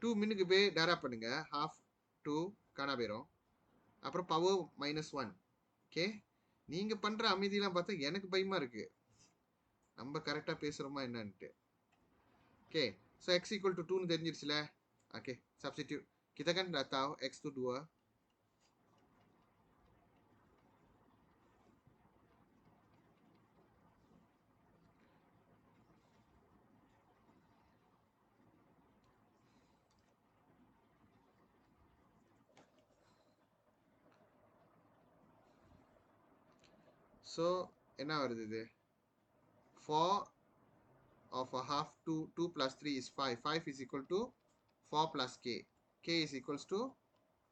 2 மினுக்கு போய் டேரா பண்ணுங்க. half 2 காணா போயிரும். அப்புறம் பவர் -1. ஓகே, நீங்க பண்ற அமைதியெல்லாம் பார்த்தா எனக்கு பயமா இருக்கு. நம்ம கரெக்டா பேசுறோமா என்னன்ட்டு. Okay, so x equal to 2 னு தெரிஞ்சிருச்சுல. Okay, substitute. kita kan dah tahu x tu 2. so என்ன வருது இது? 4 of a half 2 plus 3 is 5. 5 is equal to 4 plus k. K is equals to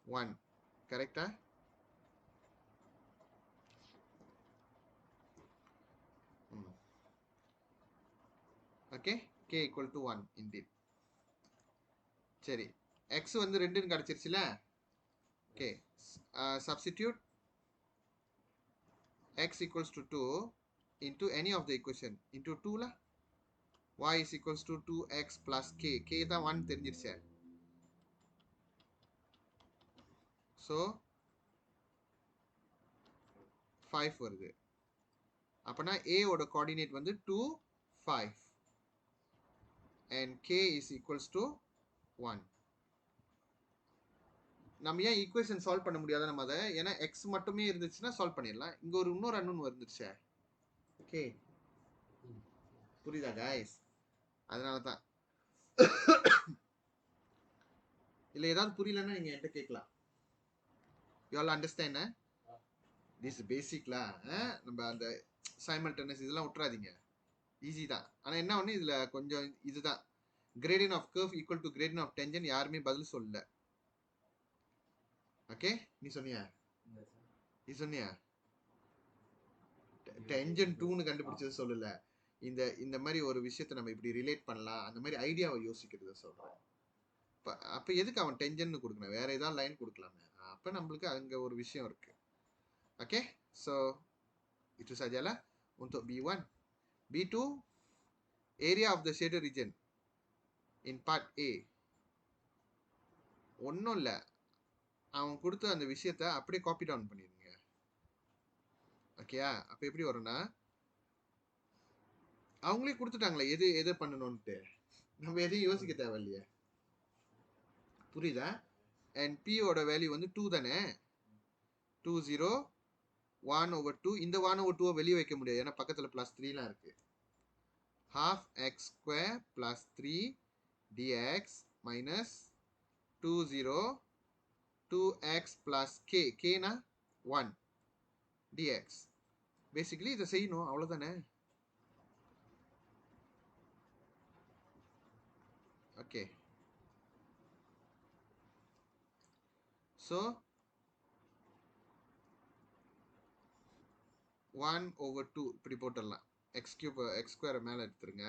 1. Correct? Okay, k equal to 1 indeed. சரி, x வந்து 2 ன்னு கிடைச்சிருச்சுல. Okay, substitute x equals to 2 into any of the equation into 2 ல y is equals to 2x plus k. k தான் 1 தெரிஞ்சிருச்சு. so 5 வருது. அப்பனா A ஓட கோஆர்டினேட் வந்து 2 5 and K is equals to 1. நம்ம ஏன் ஈக்குவேஷன் சால்வ் பண்ண முடியாத நம்ம அதை, ஏன்னா எக்ஸ் மட்டுமே இருந்துச்சுன்னா சால்வ் பண்ணிடலாம். இங்க ஒரு இன்னொரு அன்னோன் வந்துருச்சே. ஓகே, புரியுதா கைஸ்? அதனால தான். இல்ல ஏதாவது புரியலன்னா நீங்க என்கிட்ட கேட்கலாம். You all understand? திஸ் பேசிக்லா நம்ம அந்த சைமல்டேனியஸ் இதெல்லாம் விட்டுறாதீங்க, ஈஸி தான். ஆனா என்ன ஒண்ணு இதுல கொஞ்சம் இதுதான், gradient of curve equal to gradient of tangent யாருமே பதில் சொல்லல. ஓகே, நீ சொன்னியா? நீ சொன்னியா? டென்ஜன் 2ன்னு கண்டுபிடிச்சது சொல்லல. இந்த மாதிரி ஒரு விஷயத்தை நம்ம இப்படி ரிலேட் பண்ணலாம், அந்த மாதிரி ஐடியாவை யோசிக்கிறத சொல்றேன். அப்ப எதுக்கு அவன் டென்ஜன் கொடுக்கணும்? வேற ஏதாவது லைன் கொடுக்கலாமே. அப்ப நம்மளுக்கு அங்க ஒரு விஷயம் இருக்கு. Okay, so itu sajalah untuk B1. B2, area of the shaded region in part A. ஒன்றும் இல்லை, அவன் கொடுத்த அந்த விஷயத்த அப்படியே காப்பி டவுன் பண்ணிடுங்க. ஓகேயா? அப்போ எப்படி வரும்னா, அவங்களே கொடுத்துட்டாங்களே எது எது பண்ணணும்ட்டு, நம்ம எதையும் யோசிக்க தேவையில்லையே. புரியுதா? அண்ட் P ஓட வேல்யூ வந்து 2 தானே. 2 0 1/2. இந்த 1/2 வெளியே வைக்க முடியாது, ஏன்னா பக்கத்தில் +3லாம் இருக்கு. half x square plus 3 dx minus 2 0 2x plus k na 1 dx. Basically இதை செய்யணும், அவ்வளோதானே. ஓகே, ஸோ 1/2 இப்படி போட்டுடலாம். எக்ஸ் ஸ்கொயரை மேலே எடுத்துருங்க.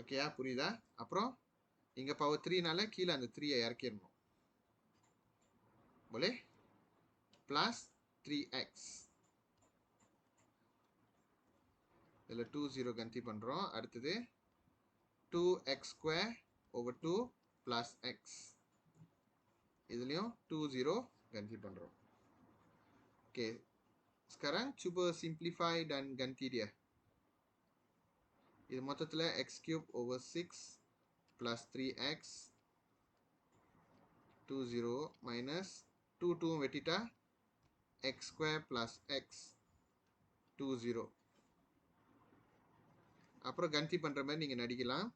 ஓகேயா? புரியுதா? அப்புறம் இங்கே பவர் 3னால கீழே அந்த 3ஐ இறக்கிடணும். போலே ப்ளஸ் 3x. இதில் 2 0 கந்தி பண்ணுறோம். அடுத்தது 2x²/2 ப்ளஸ் எக்ஸ். இதுலேயும் 2 0 கந்தி பண்ணுறோம். Okay, sekarang cuba simplify dan ganti dia. இது மொத்தத்தில் x³/6 plus 3x 2 0 minus 2 வெட்டிட்டா x² plus x 2 0. அப்புறம் கந்தி பண்ற மாதிரி நீங்க நடிக்கலாம்.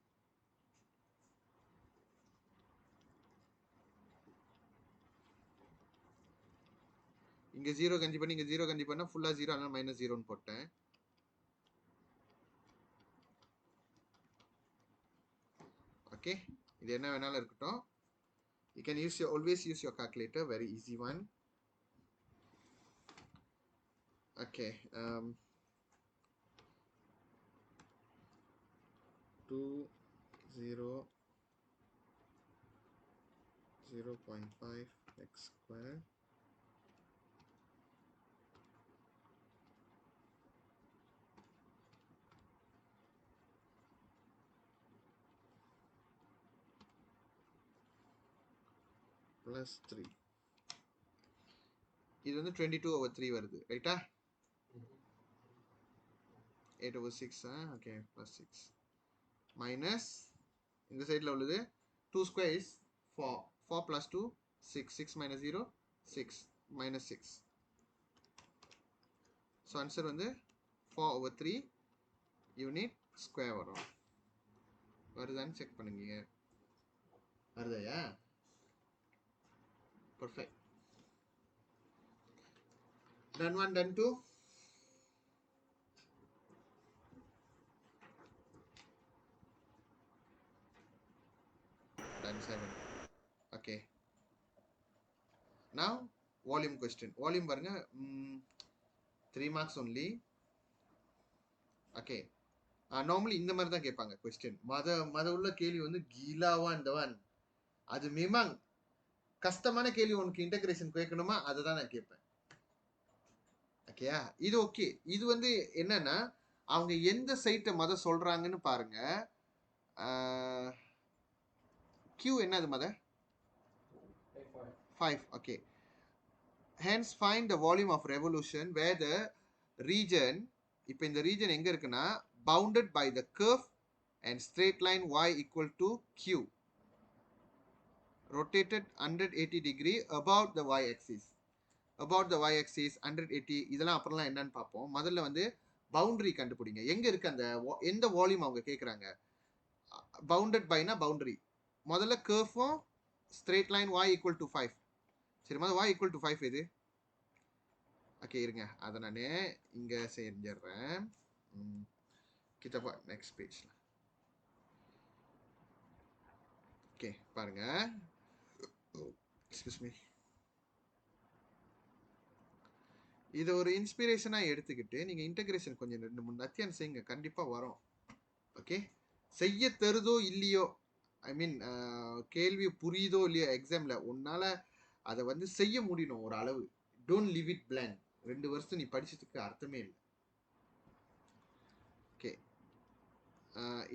இங்க 0 கந்தி பண்ணி இங்க 0 கந்தி பண்ணா ஃபுல்லா 0, அதனால -0ன்னு போட்டேன். ஓகே, இது என்ன வேணாலும் இருக்கட்டும். You can always use your calculator, very easy one. Okay, 2 0 0.5 x² plus 3. இது வந்து 22/3 வருது, ரைட்டா? 8/6. ஓகே, plus 6 மைனஸ் இந்த சைடில் உள்ளது 2 square is 4. 4 plus 2 6. 6 minus 0 6 minus 6. So answer வந்து 4/3 யூனிட் ஸ்கொயர் வரும். வருதான்னு செக் பண்ணுங்க. வருதையா? Perfect. Done 1, done 2. Done 7. Okay. Now volume question. Volume பாருங்க, 3 marks only. Okay. நார்மலி இந்த மாதிரி தான் கேட்பாங்க கொஸ்டின். மத உள்ள கேள்வி வந்து கீலாவா இந்தவன், அது மேமாங் கஷ்டமான கேள்வி உனக்கு இன்டகிரேஷன் கேட்கணுமா, அதை தான் நான் கேட்பேன். ஓகேயா? இது ஓகே. இது வந்து என்னன்னா, அவங்க எந்த சைட்டை மத சொல்றாங்கன்னு பாருங்க. Q என்னது மத? 5. Okay. Hence find the volume of revolution where the region, இப்போ இந்த ரீஜன் எங்க இருக்குன்னா bounded by the curve and straight line y equal to q rotated 180 degree about the y axis. About the y axis 180 இதெல்லாம் அப்புறம்லாம் என்னன்னு பார்ப்போம். முதல்ல வந்து boundary கண்டுபிடிங்க. எங்க இருக்கு அந்த எந்த வால்யூம் அவங்க கேட்குறாங்க. பவுண்டட் பைனா பவுண்டரி. முதல்ல கர்ஃபும் straight line y equal to 5. சரி, முதல்ல y ஈக்குவல் டு 5 எது? ஓகே இருங்க, அதை நான் இங்கே செஞ்சிடுறேன். கிட்டப்பா நெக்ஸ்ட் பேஜ்ல. ஓகே பாருங்க, எக்ஸ்கியூஸ் மீ. இதை ஒரு இன்ஸ்பிரேஷனாக எடுத்துக்கிட்டு நீங்கள் இன்டகிரேஷன் கொஞ்சம் 2-3 அத்தியானம் செய்யுங்க, கண்டிப்பாக வரும். ஓகே, செய்ய தருதோ இல்லையோ, ஐ மீன் கேள்வி புரியுதோ இல்லையோ எக்ஸாமில் உன்னால் அதை வந்து செய்ய முடியணும் ஒரு அளவு. Don't live it blank. 2 வருஷம் நீ படிச்சதுக்கு அர்த்தமே இல்லை. ஓகே,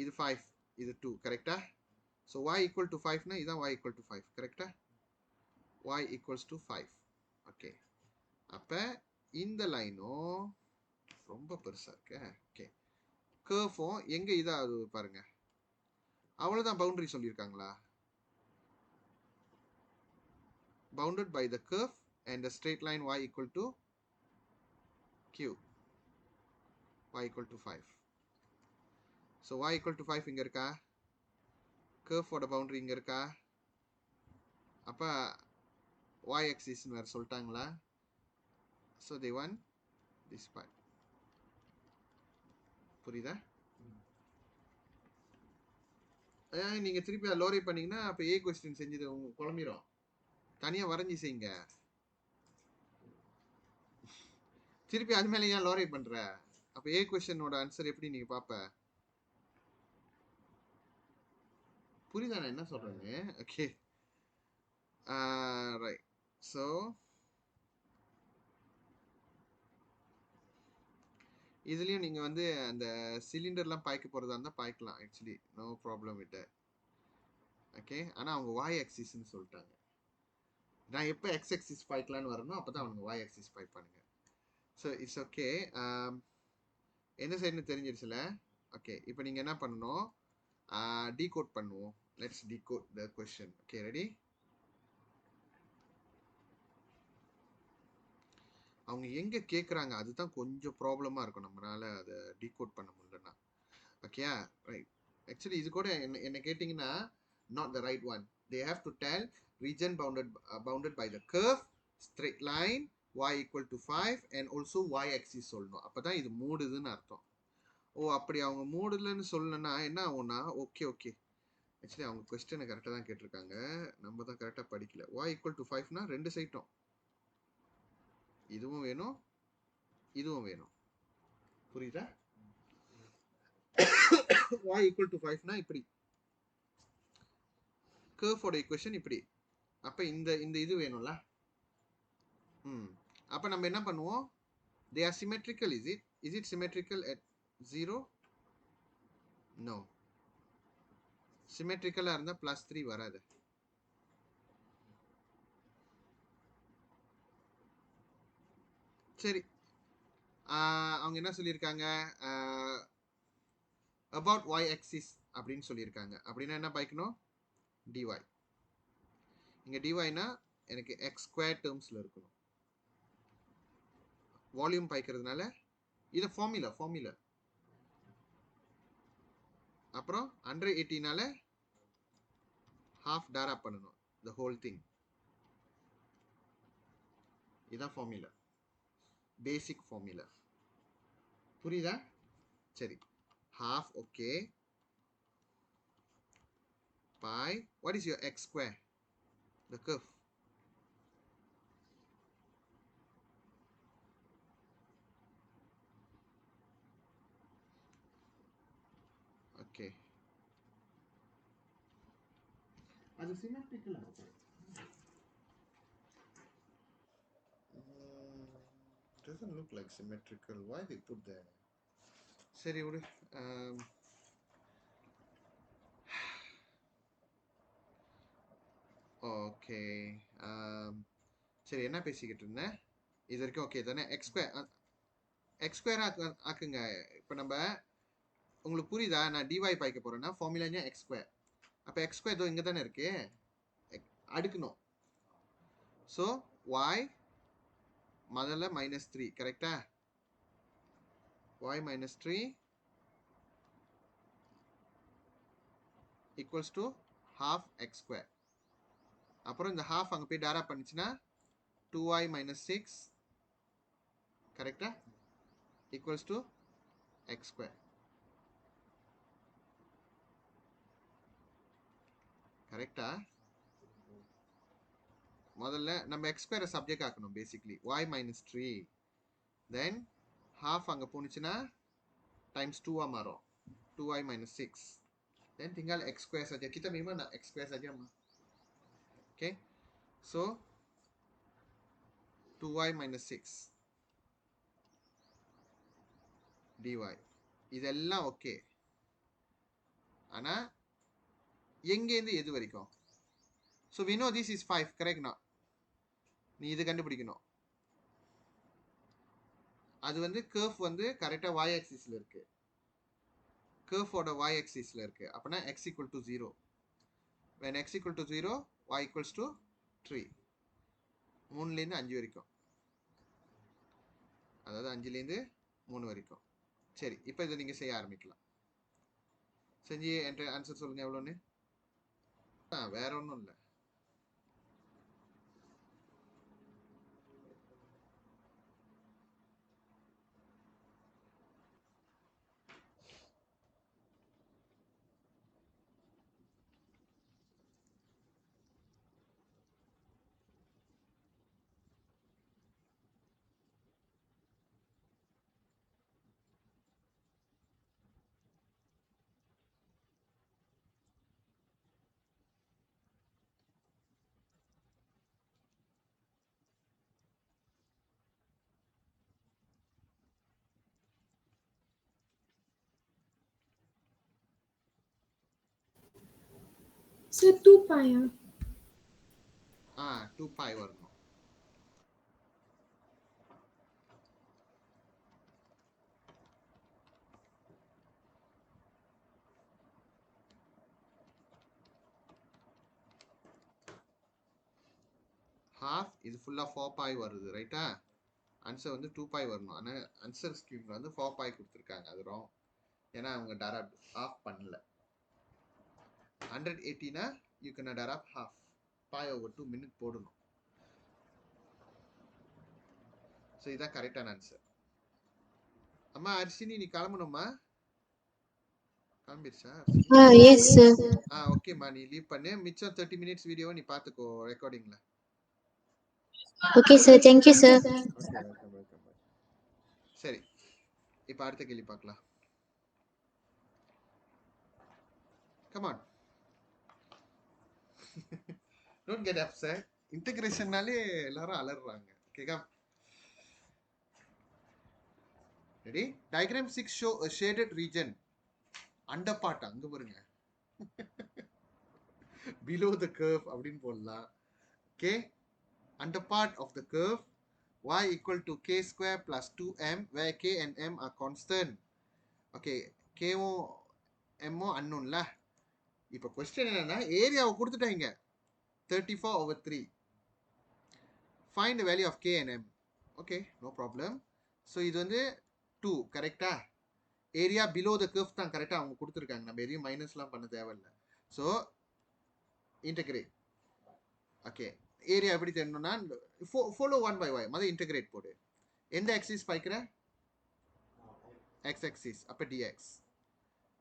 இது 5, இது 2, கரெக்டா? ஸோ y ஈக்குவல் டு 5னா இதுதான் y ஈக்குவல் டு 5, கரெக்டா? y equals to 5. ஓகே, அப்போ இந்த லைனும் ரொம்ப பெருசாக இருக்கு. ஓகே, கர்ஃபும் எங்கே இதாக பாருங்க, அவ்வளோதான். பவுண்டரி சொல்லியிருக்காங்களா? bounded by the curve and the straight line y equal to q, y equal to 5. So y equal to 5 இங்க இருக்கா? curve ஓட boundary இங்க இருக்கா? அப்ப y axis வேற சொல்லிட்டாங்களா? So they want this part. புரியுதா? நீங்க திருப்பி லோரி பண்ணீங்கன்னா அப்ப a கொஸ்டின் செஞ்சது குழம்பிடும். தனியா வரைஞ்சி செய்யுங்க. திருப்பி அது மேல ஏன் லோரி பண்ற? அப்ப a கொஸ்டினோட ஆன்சர் எப்படி நீங்க பாப்ப? புரியுதா நான் என்ன சொல்றேன்னு? Okay, right. ஸோ இதுலயும் நீங்க வந்து அந்த சிலிண்டர்லாம் பாய்க்க போறதா இருந்தா பாய்க்கலாம். Actually no problem with that. Okay, ஆனா அவங்க y ஆக்சிஸ்னு சொல்லிட்டாங்க. நான் எப்போ x ஆக்சிஸ் பாய்க்கலான்னு வரணும் அப்பதான் அவங்க y ஆக்சிஸ் பாய்ப்பானுங்க. So it's okay. என்ன சைடுன்னு தெரிஞ்சிருச்சுல? ஓகே, இப்போ நீங்க என்ன பண்ணணும், டீகோட் பண்ணுவோம். Let's decode the question. Okay, ready? அவங்க எங்க கேட்குறாங்க அதுதான் கொஞ்சம் ப்ராப்ளமா இருக்கும், நம்மளால அதை டீகோட் பண்ண முடியலன்னா. Okay, right. ஆக்சுவலி இது கூட என்ன கேட்டிங்கன்னா not the right one. They have to tell region bounded by the curve, straight line, y equal to 5 and also y axis சொல்லணும். அப்பதான் இது மூடுதுன்னு அர்த்தம். ஓ, அப்படி அவங்க மூடலன்னு சொல்லணும்னா என்ன ஆகும்னா, ஓகே ஓகே, ஆக்சுவலி அவங்க கொஸ்டினை கரெக்டாக தான் கேட்டிருக்காங்க, நம்ம தான் கரெக்டாக படிக்கல. y equal to 5னா 2 சைட்டும் இதுவும் வேணும் இதுவும் வேணும். புரியுதா? y equal to 5னா இப்படி கர்வோட ஈக்குவேஷன் இப்படி. அப்போ இந்த இது வேணும்ல. அப்போ நம்ம என்ன பண்ணுவோம், they are symmetrical. Is it symmetrical at 0? No. சிமெட்ரிக்கலாக இருந்தால் +3 வராது. சரி, அவங்க என்ன சொல்லியிருக்காங்க, about y axis அப்படின்னு சொல்லியிருக்காங்க. அப்படின்னா என்ன பாய்க்கணும், dy. இங்கே dyனா எனக்கு x² டேர்ம்ஸில் இருக்கணும். வால்யூம் பாய்க்கிறதுனால இது ஃபார்முலா. அப்புறம் 180னால half டாரா பண்ணணும், the whole thing. இதான் ஃபார்முலா, பேசிக் ஃபார்முலா. புரியுதா? சரி, half okay. Pi, what is your x²? The curve. Okay. அது symmetrical. Doesn't look like symmetrical. Why they put there? சரி விடு. ஓகே, சரி என்ன பேசிக்கிட்டு இருந்தேன்? இது வரைக்கும் ஓகே தானே? x². எக்ஸ் ஸ்கொயர் ஆக்குங்க. இப்போ நம்ம உங்களுக்கு புரியுதா? நான் டிஒய் பாய்க்க போறேன்னா ஃபார்முலா எக்ஸ் ஸ்கொயர். அப்போ எக்ஸ் ஸ்கொயர் இதோ இங்கே தானே இருக்கு, அடுக்கணும். ஸோ ஒய் முதல்ல -3 கரெக்டா? Y -3 equals to half x square. அப்புறம் இந்த half அங்கே போய் டேரா பண்ணிச்சுன்னா 2y - 6 கரெக்டா ஈக்குவல்ஸ் டு x ஸ்கொயர். கரெக்டா? முதல்ல நம்ம எக்ஸ் ஸ்கொயரை சப்ஜெக்ட் ஆக்கணும். பேசிக்லி y -3 தென் half அங்கே போணுச்சுன்னா டைம்ஸ் 2 மாறும், 2y - 6 then tinggal x square saja. Kita memang nak x square saja mah. Okay, so 2y - 6 dy இதெல்லாம் ஓகே. ஆனா எங்கேருந்து எது வரைக்கும்? so we know this is 5 correct na? நீ இது கண்டுபிடிக்கணும். அது வந்து கர்வ் வந்து கரெக்டா y axisல இருக்கு, curve ஓட y axisல இருக்கு. அப்பனா x equal to 0. when x equal to 0 y equals to 3. 3ல இருந்து 5 வரைக்கும், அதாவது 5ல இருந்து 3 வரைக்கும். சரி, இப்போ இதை நீங்க செய்ய ஆரம்பிக்கலாம். செஞ்சு என்கிட்ட ஆன்சர் சொல்லுங்க எவ்வளோன்னு. வேற ஒன்றும் இல்லை. Sir, 2 pi. 2 pi வரணும். half இது ஃபுல்லா 4 pi வருது ரைட்டா? ஆன்சர் வந்து 2 pi வரணும். ஆனால் ஆன்சர் ஸ்கீம்ல வந்து 4 pi கொடுத்துருக்காங்க, அது ராங். ஏன்னா அவங்க டேரப்ட் half பண்ணல. 180னா யூ கேன் டேரப்ட் half pi over 2 மினிட் போடணும். ஸோ இதான் கரெக்டான ஆன்சர். அம்மா அர்ஷினி நீ கிளம்பணுமா? கிளம்பிடுச்சா? Yes sir. ஓகேம்மா, நீ லீவ் பண்ணு. மிச்சம் 30 மினிட்ஸ் வீடியோ நீ பார்த்துக்கோ ரெக்கார்டிங்ல. Okay sir, thank you sir. சரி, இப்போ அடுத்த கேள்வி பார்க்கலாம். Come on. Don't get upset. இன்டகிரேஷன்னாலே எல்லாரும் அலறாங்க. ஓகேக்கா? Ready? Diagram 6 show a shaded region. Under part அங்க பாருங்க. Below the curve அப்படின்னு போடலாம். Okay? Under part of the curve y equal to k square plus 2m where k and m are constant. Okay, k வும் m வும் unknownல. இப்போ question என்னன்னா ஏரியாவை கொடுத்துட்டாங்க 34/3. Find the value of k and m. Okay, no problem. So இது வந்து 2 கரெக்டா? Area below the curve தான் கரெக்டா அவங்க கொடுத்துருக்காங்க. நம்ம எதையும் மைனஸ்லாம் பண்ண தேவையில்லை. So integrate. ஓகே, ஏரியா எப்படி தெரியணும்னா ஃபாலோ 1/y மொதல் இன்டகிரேட் போடு. எந்த ஆக்சிஸ் பாய்க்கிற? X axis. அப்போ டிஎக்ஸ்.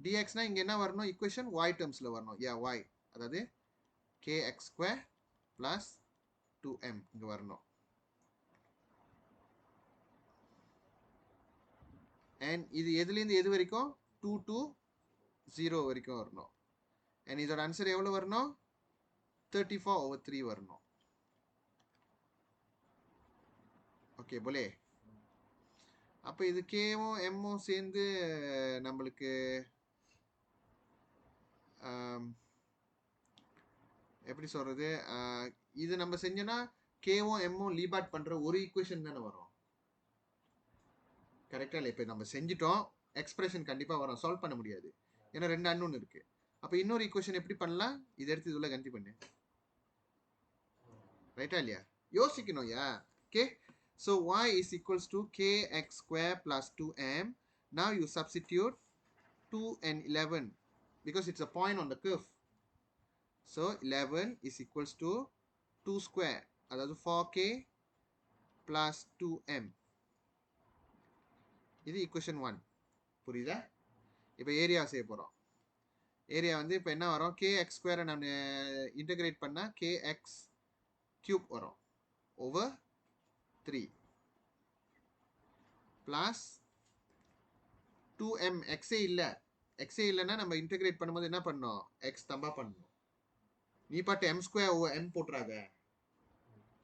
டிஎக்ஸ்னா இங்கே என்ன வரணும்? ஈக்குவேஷன் y டேர்ம்ஸில் வரணும். y அதாவது kx² + 2m இங்கே வரணும். அண்ட் இது எதுலேருந்து எது வரைக்கும்? 2 to 0 வரைக்கும் வரணும். அண்ட் இதோட ஆன்சர் எவ்வளோ வரணும்? 34/3 வரணும். ஓகே போலே. அப்போ இது கேவும் எம்மும் சேர்ந்து நம்மளுக்கு எப்படி சொல்றது? இது நம்ம செஞ்சோன்னா கேவும் எம்மும் லீபாட் பண்ற ஒரு ஈக்குவேஷன் தானே வரும். கரெக்டா இல்லை? இப்போ நம்ம செஞ்சுட்டோம், எக்ஸ்பிரஷன் கண்டிப்பா வரும், சால்வ் பண்ண முடியாது, ஏன்னா 2 அன்னோன் இருக்கு. அப்போ இன்னொரு ஈக்குவேஷன் எப்படி பண்ணலாம்? இதை எடுத்து இதுல கண்டி பண்ணு, ரைட்டா இல்லையா? யோசிக்கணும் யா. Okay, so y is equals to kx square plus 2m. Now you substitute 2 and 11 because it's a point on the curve. So 11 is equals to 2 square, அதாவது 4k plus 2m. இது ஈக்குவேஷன் 1. புரியுதா? இப்போ ஏரியா செய்ய போகிறோம். Area வந்து இப்போ என்ன வரும்? kx ஸ்கொயரை நான் இன்டகிரேட் பண்ணால் kx கியூப் வரும் ஓவர் 3 ப்ளஸ் 2m. எக்ஸே இல்லைன்னா நம்ம இன்டகிரேட் பண்ணும்போது என்ன பண்ணோம்? எக்ஸ் தம்பா பண்ணணும். நீ பாட்டு m ஸ்கொயர் ஓவர் m போட்டுறாத,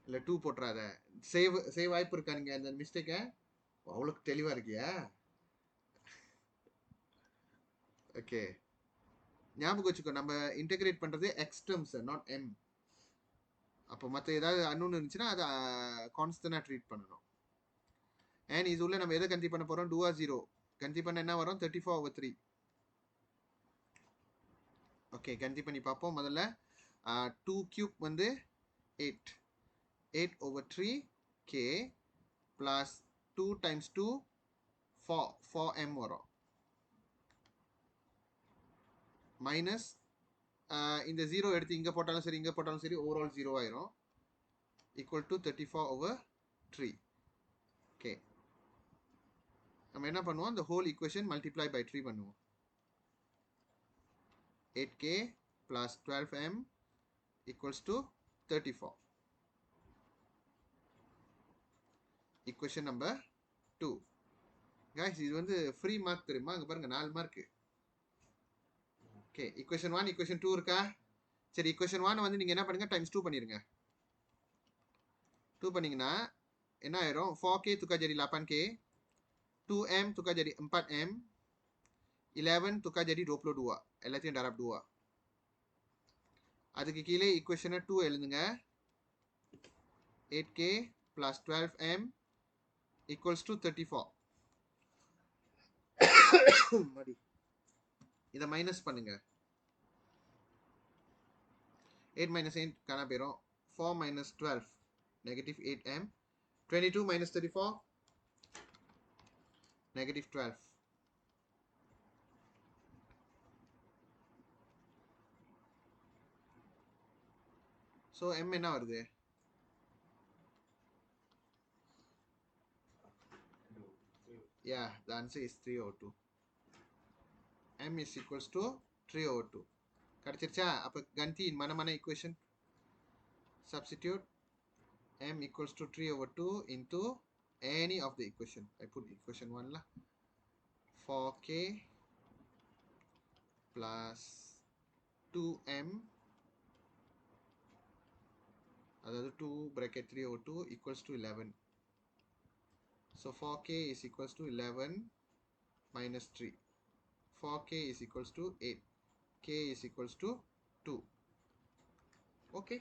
இல்லை 2 போட்டுறாத. சேவ் வாய்ப்பு இருக்கா நீங்கள் அந்த மிஸ்டேக்கை? அவ்வளோக்கு தெளிவாக இருக்கியா? ஓகே, ஞாபகம் வச்சுக்கோ, நம்ம இன்டகிரேட் பண்ணுறது எக்ஸ் டேர்ம்ஸ், நாட் எம். அப்போ மற்ற ஏதாவது அன்னோன் இருந்துச்சுன்னா அதை கான்ஸ்டன்டாக ட்ரீட் பண்ணணும். அண்ட் இது உள்ள நம்ம எதை கன்சி பண்ண போகிறோம்? 2 கன்சி பண்ண என்ன வரும்? 34/3. ஓகே, கன்சி பண்ணி பார்ப்போம். முதல்ல 2 கியூப் வந்து 8/3 k ப்ளஸ் 2 டைம்ஸ் 2 4m வரும். மைனஸ் இந்த 0 எடுத்து இங்கே போட்டாலும் சரி இங்கே போட்டாலும் சரி ஓவரால் 0 ஆயிரும். Equal to 34/3. ஓகே, நம்ம என்ன பண்ணுவோம்? இந்த ஹோல் ஈக்குவேஷன் மல்டிப்ளை பை 3 பண்ணுவோம். 8k plus 12m equals to 34. Equation number 2. Guys, இது வந்து ஃப்ரீ மார்க் தெரியுமா? அங்கே பாருங்க 4 மார்க்கு. ஓகே, equation 1, equation 2 இருக்கா? சரி, equation 1 வந்து நீங்கள் என்ன பண்ணுங்க? டைம்ஸ் 2 பண்ணிடுங்க. 2 பண்ணிங்கன்னா என்ன ஆயிரும்? 4k tukar jadi 8k, 2m tukar jadi 4m, 11 tukar jadi 22. எல்லாத்தையும் darab 2. அதுக்கு கீழே ஈக்குவேஷனை 2 எழுதுங்க. 8k plus 12m equals to 34. இதை மைனஸ் பண்ணுங்க. 8 minus 8 காணா போயிரும். 4 minus 12 negative 8m. 22 minus 34 negative 12. So m என்ன வருது? Yeah, the answer is 3/2. m is equals to 3/2. கிடைச்சிருச்சா? அப்போ கந்தி மனமான equation substitute m equals to 3/2 into any of the equation. I put equation 1 la. 4k plus 2m, அதாவது 2 bracket 3/2 equals to 11. So 4k is equals to 11 minus 3. 4k is equals to 8. K is equals to 2. Okay.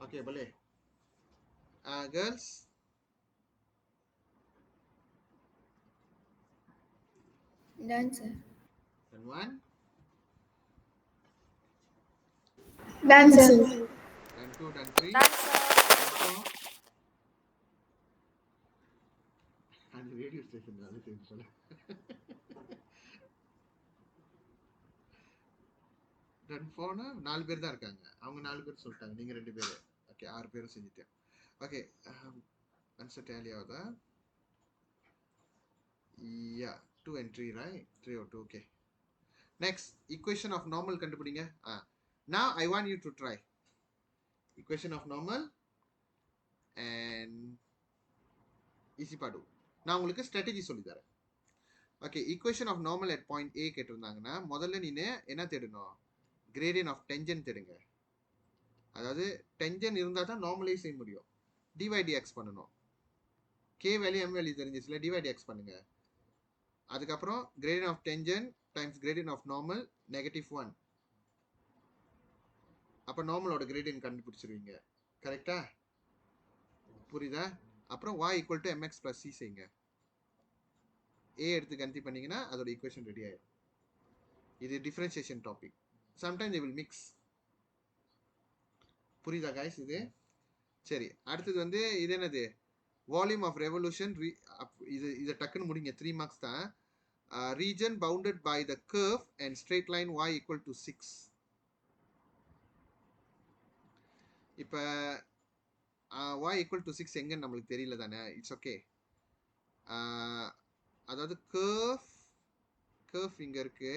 Okay, boleh. Girls. Done, sir. And 1. Done, sir. And 2, and 3. Done, sir. And 4. And the radio station. Done 4 na 4 பேர் தான் இருக்காங்க. அவங்க 4 பேர் சொல்லிட்டாங்க. நீங்க 2 பேர். Okay, 6 பேரும் செஞ்சிட்டேன். Okay, answer tally ஆகுதா? Yeah, 2 and 3, right? 3/2. Okay. Next, equation of normal கண்டுபிடிங்க. Now I want you to try equation of normal and easy பாடு. நான் உங்களுக்கு ஸ்ட்ராட்டஜி சொல்லி தரேன். Okay, equation of normal at point A கேட்டிருந்தாங்கன்னா முதல்ல நீ என்ன தேடணும், கிரேடியன் ஆஃப் டென்ஜன் தேடுங்க. அதாவது டென்ஜன் இருந்தால் தான் நார்மலைஸ் செய்ய முடியும். டிவைடிஎக்ஸ் பண்ணணும். கே வேல்யூ எம் வேல்யூ தெரிஞ்சிச்சுல, டிவைடிஎக்ஸ் பண்ணுங்க. அதுக்கப்புறம் gradient of tangent times gradient of normal -1. அப்போ நார்மலோட கிரேடியன் கண்டுபிடிச்சிருவீங்க. கரெக்டா? புரியுதா? அப்புறம் y equal to mx + c செய்யுங்க. a எடுத்து கன்சி பண்ணீங்கன்னா அதோட ஈக்குவேஷன் ரெடி ஆயிடும். இது differentiation topic. Sometimes they will mix. புரியுதா guys இது? சரி, அடுத்தது வந்து இது என்னது, வால்யூம் ஆஃப் ரெவல்யூஷன். இது டக்குன்னு முடிங்க, 3 மார்க்ஸ் தான். Region bounded by the curve and straight line y equal to 6. இப்போ y ஈக்குவல் டு 6 எங்கன்னு நம்மளுக்கு தெரியல தானே, இட்ஸ் ஓகே. அதாவது கர்வ் இங்க இருக்கு,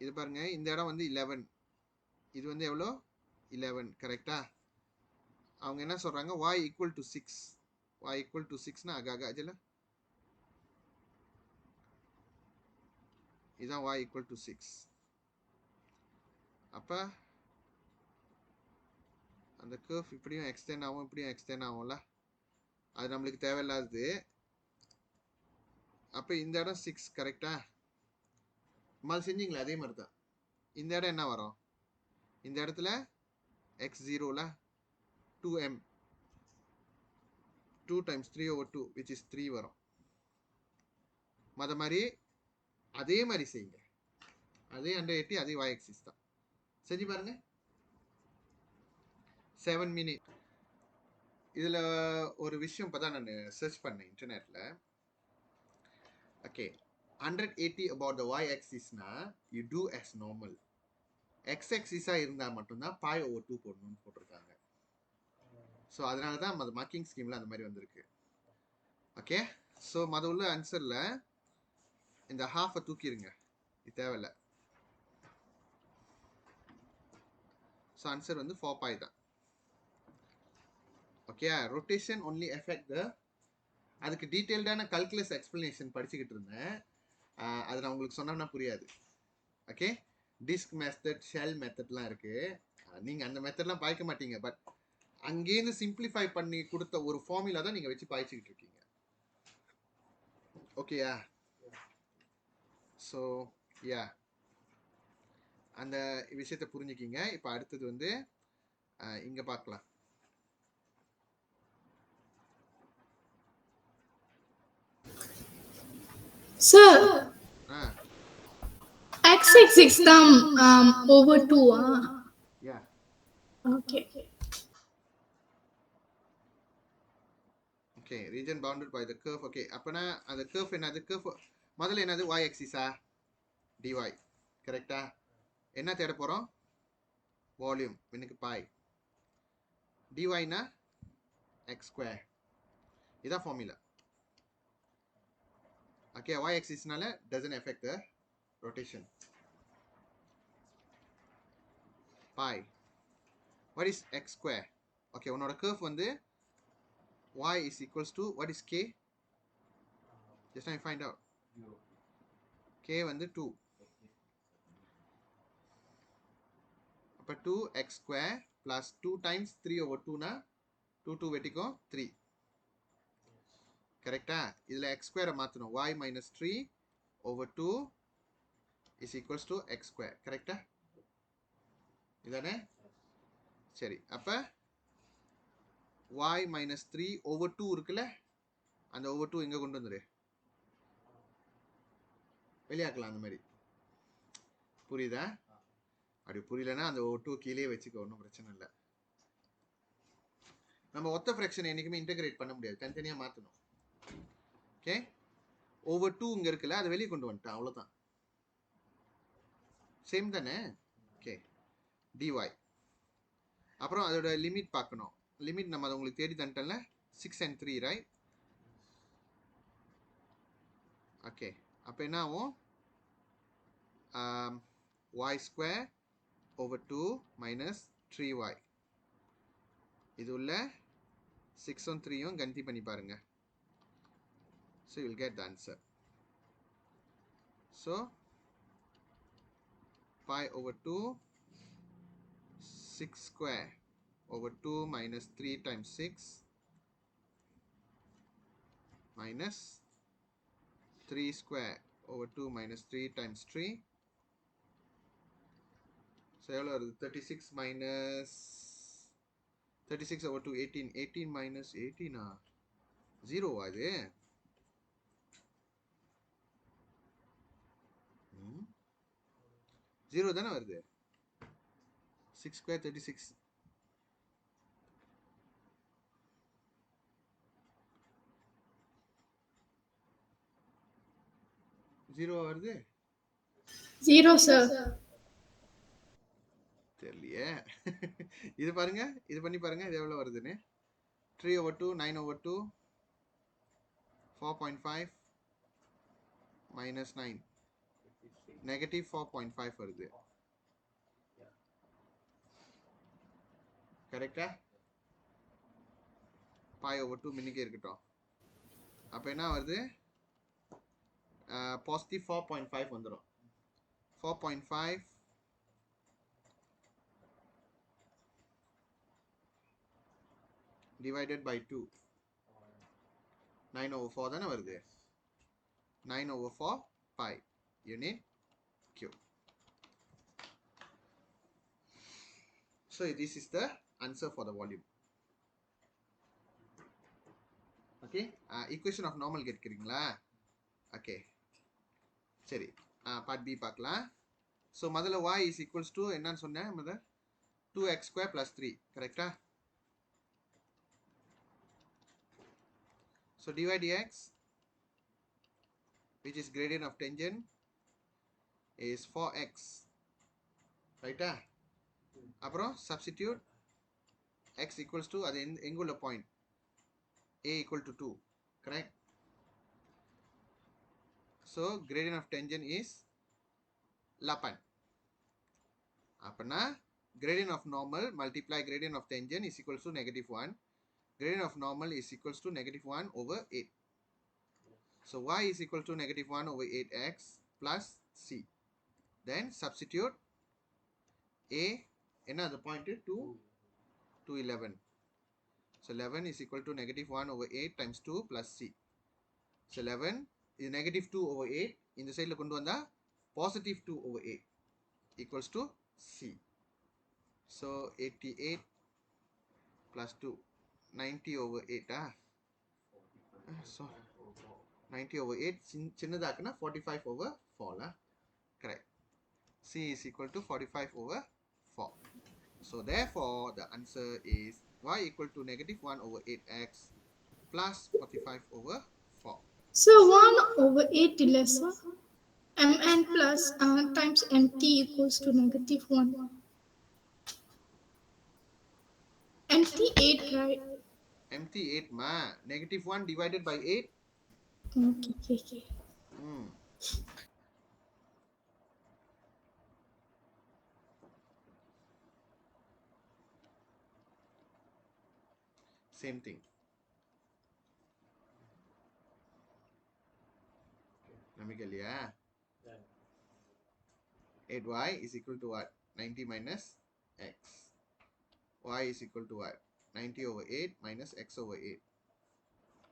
இது பாருங்க, இந்த இடம் வந்து 11, இது வந்து எவ்வளோ 11, கரெக்டா? அவங்க என்ன சொல்றாங்க, y equal to 6. y equal to 6னா ஆக அஜல இதான் y ஈக்குவல் டு 6. அப்ப அந்த கர்வ் இப்படியும் எக்ஸ்டெண்ட் ஆகும், இப்படியும் எக்ஸ்டெண்ட் ஆகும்ல, அது நம்மளுக்கு தேவையில்லாதது. அப்ப இந்த இடம் 6, கரெக்டா? மாதிரி செஞ்சீங்களா, அதே மாதிரி தான். இந்த இடம் என்ன வரும், இந்த இடத்துல x0ல 2m, 2 டைம்ஸ் 3/2 which is 3 வரும். மத மாதிரி அதே மாதிரி செய்யுங்க, அதே 180, அதே y axis தான். செஞ்சு பாருங்க. 7 minutes. இதுல ஒரு விஷயம் இப்பதான் நான் சர்ச் பண்ணேன் இன்டர்நெட்ல. Okay, 180 about the y axis னா you do as normal. x axis இருந்தா மட்டும்தான் π/2 போடணும்னு போட்டிருக்காங்க. ஸோ அதனால தான் அது மார்க்கிங் ஸ்கீம்ல அந்த மாதிரி வந்திருக்கு. ஓகே, ஸோ மத உள்ள ஆன்சர்ல இந்த ஹாஃபை தூக்கிடுங்க, இது தேவையில்லை. ஸோ ஆன்சர் வந்து 4π தான். ஓகே, ரொட்டேஷன் ஒன்லி எஃபெக்ட் த, அதுக்கு டீட்டெயில்டான கல்குலஸ் எக்ஸ்பிளனேஷன் படிச்சுக்கிட்டு இருந்தேன். அது நான் உங்களுக்கு சொன்னோம்னா புரியாது. ஓகே, டிஸ்க் மெத்தட், ஷெல் மெத்தட்லாம் இருக்கு. நீங்கள் அந்த மெத்தட்லாம் பாய்க்க மாட்டீங்க, பட் அங்கேருந்து சிம்பிளிஃபை பண்ணி கொடுத்த ஒரு ஃபார்முலா தான் நீங்கள் வச்சு பாய்ச்சிக்கிட்டு இருக்கீங்க. ஓகேயா? ஸோ யா, அந்த விஷயத்தை புரிஞ்சுக்கிங்க. இப்போ அடுத்தது வந்து இங்கே பார்க்கலாம். Sir, ஆ x6 தான் over 2. Yeah, Okay. Okay, region bounded by the curve. Okay, அப்போனா அந்த கர்வ் என்னது, கர்வ் முதல்ல என்னது, y axis dy, கரெக்டா? என்ன தேட போகிறோம், வால்யூம், எனக்கு பாய். dyனா x², இதான் formula. Okay, y axisனால doesn't affect the rotation. pi, what is x²? Okay, உன்னோட கர்வ் வந்து y is equals to what is k? Just now find out. k வந்து 2. அப்போ 2x² plus 2 times 3/2 னா 2 வெட்டிக்கும் 3, கரெக்டா? இதில் x² மாற்றணும், y minus 3/2 is equals to x², கரெக்டா? இதானே? சரி, அப்போ y minus 3/2 இருக்குல்ல, அந்த over 2 இங்கே கொண்டு வந்துடு, வெளியாக்கலாம். அந்த மாதிரி புரியுதா? அப்படி புரியலன்னா அந்த over 2 கீழே வச்சுக்க, ஒன்றும் பிரச்சனை இல்லை. நம்ம ஒத்த ஃப்ராக்ஷன் என்றைக்குமே இன்டெகிரேட் பண்ண முடியாது, தனித்தனியாக மாற்றணும். ஓகே, over 2 இங்கே இருக்குல்ல, அதை வெளியே கொண்டு வந்துட்டேன், அவ்வளோதான். சேம் தானே? Okay, dy. அப்புறம் அதோட லிமிட் பார்க்கணும். லிமிட் நம்ம அதை உங்களுக்கு தேடி தந்துட்டோம்ல, 6 and 3, ரைட்? ஓகே, அப்போ என்ன ஆகும், y² over 2 minus 3y. இது உள்ள 6 3 கந்தி பண்ணி பாருங்க. So you will get the answer. So pi over 2 6 square over 2 minus 3 times 6 minus 3 square over 2 minus 3 times 3. So 36 minus 36 over 2 18. 18 minus 18 0 அது 0 தானே வருது. 6 square 36. ஜீரோ வருது. 0 sir. தெரியலையே. இது பாருங்க, இது பண்ணி பாருங்க, இது எவ்வளவு வருதுன்னு. 3 over 2 9 over 2 4.5 minus 9 negative 4.5 வருது. கரெக்டா? pi over 2 மின்னுக்கே இருக்கட்டும். அப்ப என்ன வருது? positive 4.5 வந்துரும். 4.5 divided by 2 9 over 4 தானே வருது. 9 over 4 pi unit cube. So this is the answer for the volume. Okay, equation of normal கேட்கிறீங்களா? Okay, சரி, part B பார்க்கலாம். So முதல்ல y is equals to என்னன்னு சொன்னேன் முதல்ல 2x square plus 3 கரெக்டா? So dy dx which is gradient of tangent is 4x ரைட்டா? அப்புறம் substitute x equals to அது எங்குள்ள point a equal to 2 correct? So gradient of tangent is 11. அப்பனா gradient of normal multiply gradient of tangent is equals to -1. Gradient of normal is equals to -1 over 8. So y is equal to -1 over 8x plus c. Then substitute a என்ன the point 2 to 11. So 11 is equal to -1 over 8 times 2 plus c. So 11 is -2 over 8. இந்த சைடுல கொண்டு வந்தா +2 over 8 equals to c. So 88 plus 2 90 over 8 so 90 over 8 சின்னதாக்குனா 45 over 4 correct. C is equal to 45 over 4. So therefore the answer is y equal to -1 over 8x plus 45 over 4. So 1 over 8 less mn plus times mt equals to -1. mt 8 right? mt 8 ma -1 divided by 8. Okay. Same thing. நம்பிக்கலையா? 8y is equal to what? 90 minus x. Y is equal to what? 90 over 8 minus x over 8.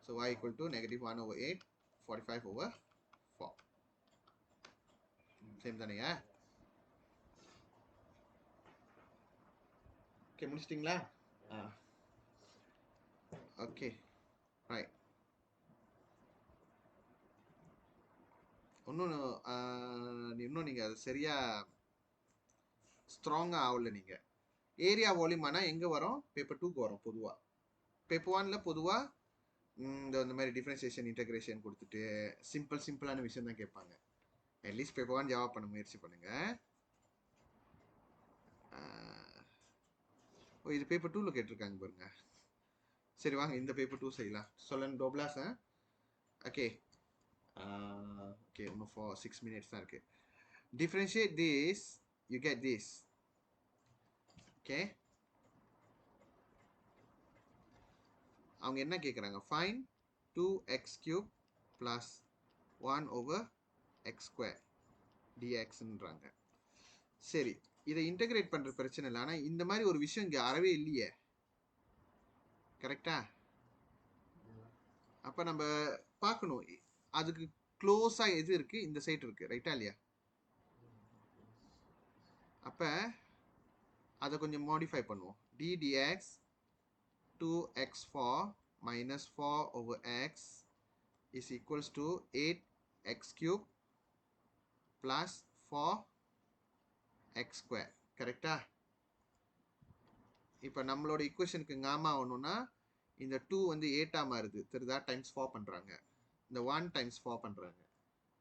So y equal to -1 over 8, 45 over 4. Same தானையா? Okay, முடிச்சிட்டீங்களா? Okay, right. இன்னும் நீங்கள் அது சரியாக ஸ்ட்ராங்காக ஆகல. நீங்கள் area volume ஆனால் எங்கே வரும்? பேப்பர் 2க்கு வரும் பொதுவாக. பேப்பர் 1ல் பொதுவாக இந்த மாதிரி டிஃப்ரென்சியேஷன் இன்டெகிரேஷன் கொடுத்துட்டு சிம்பிளான விஷயம் தான் கேட்பாங்க. அட்லீஸ்ட் பேப்பர் 1 ஜவாப் பண்ண முயற்சி பண்ணுங்கள். இது பேப்பர் 2ல் கேட்டிருக்காங்க பாருங்க. சரி வாங்க இந்த பேப்பர் 2 செய்யலாம். சொல்லன் டோப்ளாஸ். ஓகே இன்னும் 6 minutes தான் இருக்கு. Differentiate this, you get this. Okay, அவங்க என்ன கேட்குறாங்க, ஃபைன் 2x³ + 1/x² dxன்றாங்க. சரி, இதை இன்டகிரேட் பண்ணுற பிரச்சனை இல்லை. ஆனால் இந்த மாதிரி ஒரு விஷயம் இங்கே அறவே இல்லையே, கரெக்டா? அப்போ நம்ம பார்க்கணும் அதுக்கு க்ளோஸாக எது இருக்குது, இந்த சைட் இருக்குது, ரைட்டா இல்லையா? அப்போ அதை கொஞ்சம் மாடிஃபை பண்ணுவோம். d dx 2x4 - 4/x is equals to 8x³ + 4x². கரெக்டா? இப்போ நம்மளோட ஈக்குவேஷனுக்கு காமா ஆகணும்னா இந்த 2 வந்து 8 மாறுது, தெரியுதா? டைம்ஸ் 4 பண்ணுறாங்க, இந்த 1 டைம்ஸ் 4 பண்ணுறாங்க.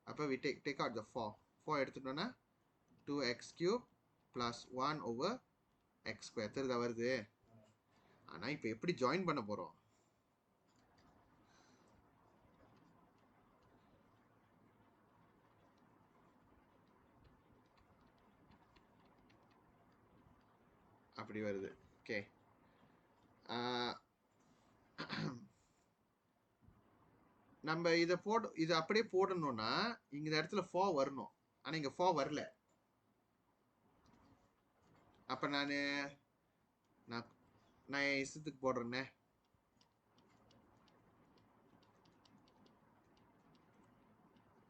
அப்போ we take out the 4 எடுத்துட்டோன்னா 2x³ + 1/x², தெரியுதா வருது? ஆனால் இப்போ எப்படி ஜாயின் பண்ண போகிறோம்? அப்படி வருது. ஓகே, நம்ம இதை அப்படியே போடணும்னா இந்த இடத்துல 4 வரணும். ஆனால் இங்கே 4 வரல. அப்போ நான் என் இஷ்டத்துக்கு போடுறேன்னே.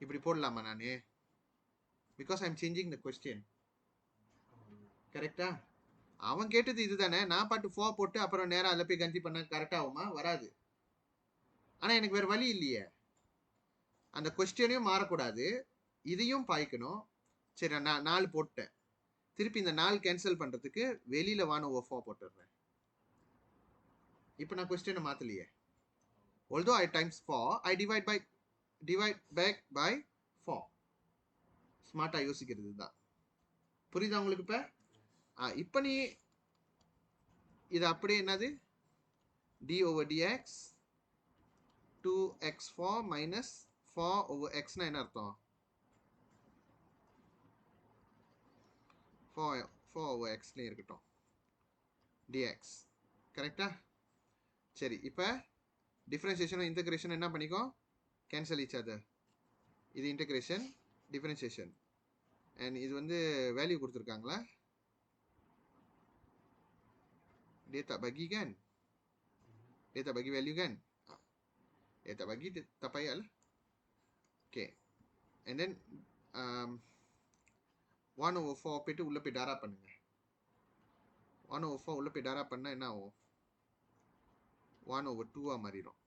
இப்படி போடலாமா நான்? Because I'm changing the question. கரெக்டா? அவன் கேட்டது இதுதானே, நான் பாட்டு 4 போட்டு அப்புறம் நேரம் அதில் போய் கஞ்சி பண்ண கரெக்டாக ஆகுமா? வராது. ஆனால் எனக்கு வேறு வழி இல்லையே, அந்த கொஸ்டினையும் மாறக்கூடாது, இதையும் பாய்க்கணும். சரி, நான் 4 போட்டேன். திருப்பி இந்த 4 கேன்சல் பண்ணுறதுக்கு வெளியில் 1/4 போட்டுடுறேன். இப்போ நான் கொஸ்டினை மாற்றலையே. although I times 4, I divide back by 4. ஸ்மார்ட்டாக யோசிக்கிறது தான். புரியுதா உங்களுக்கு? இப்போ நீ இது அப்படியே என்னது, d/dx 2x4 - 4/x என்ன அர்த்தம்? 4/xலேயும் இருக்கட்டும் dx. கரெக்டா? சரி, இப்போ டிஃபரன்சியேஷன் இன்டகிரேஷன் என்ன பண்ணிக்கோ, கேன்சல் ஈச் அதர். இது இன்டகிரேஷன், டிஃபரன்சியேஷன். அண்ட் இது வந்து வேல்யூ கொடுத்துருக்காங்களா? Dia tak bagi kan? Dia tak bagi value kan? Dia tak bagi, tak payah lah. Okay. And then 1/4 போயிட்டு உள்ள போய் டாரா பண்ணுங்க. 1/4 உள்ள போய் டாரா பண்ணா என்ன ஆகும்? 1/2 மாறிடும்.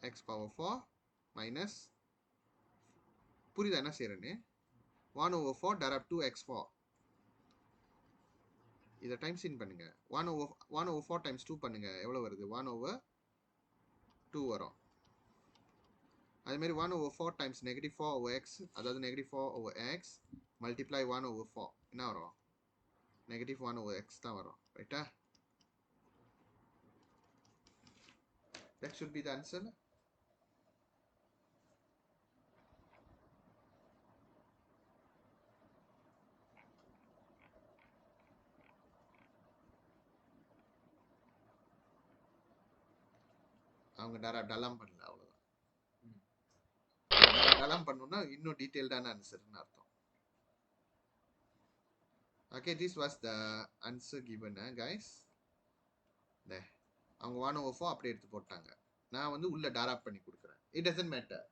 x⁴ minus, புரியுதா என்ன செய்யறேன்னு? 1/4 டாரா 2x4. இதை டைம்ஸ் இன் பண்ணுங்க. 1/4 டைம்ஸ் 2 பண்ணுங்க, எவ்வளோ வருது? 1/2 வரும். அதேமாதிரி 1/4 டைம்ஸ் -4/x, அதாவது -4/x மல்டிப்ளை 1/4 என்ன வரும்? -1/x தான் வரும். ரைட்டா? That should be the answer. அவங்க டலாம் பண்ணல, அவ்வளோதான். டலாம் பண்ணணும்னா இன்னும் டீட்டெயில்டான ஆன்சர்னு அர்த்தம். Okay, this was the answer given guys. அவங்க 1/4 அப்படியே எடுத்து போட்டாங்க. நான் வந்து உள்ள டாராப் பண்ணி கொடுக்குறேன். It doesn't matter.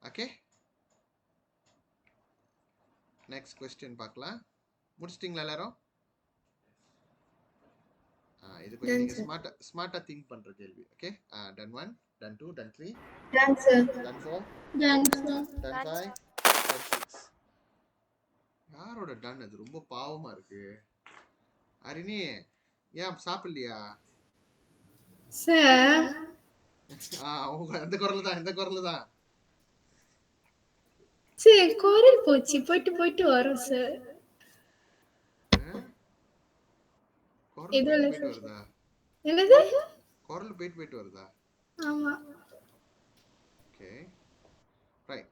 Okay, next question பார்க்கலாம். முடிச்சிட்டிங்களா எல்லாரும்? இது கொஞ்சம் நீங்க ஸ்மார்ட்டா திங்க் பண்ற கேள்வி. Okay, done 1, done 2, done 3, Done, sir. Done 4, Done, sir. Done 5, done 6. யாரோட டன் அது? ரொம்ப பாவமா இருக்கு. அரிணி, ஏன் சாப்பிடலையா? Sir. அந்த குரல் தான், இந்த குரல் தான். சரி, குரல் போச்சு, போயிட்டு வரோம் சார். குரல் போயிட்டு வருதா? என்னது? குரல் போயிட்டு வருதா? ஆமா. Okay, right.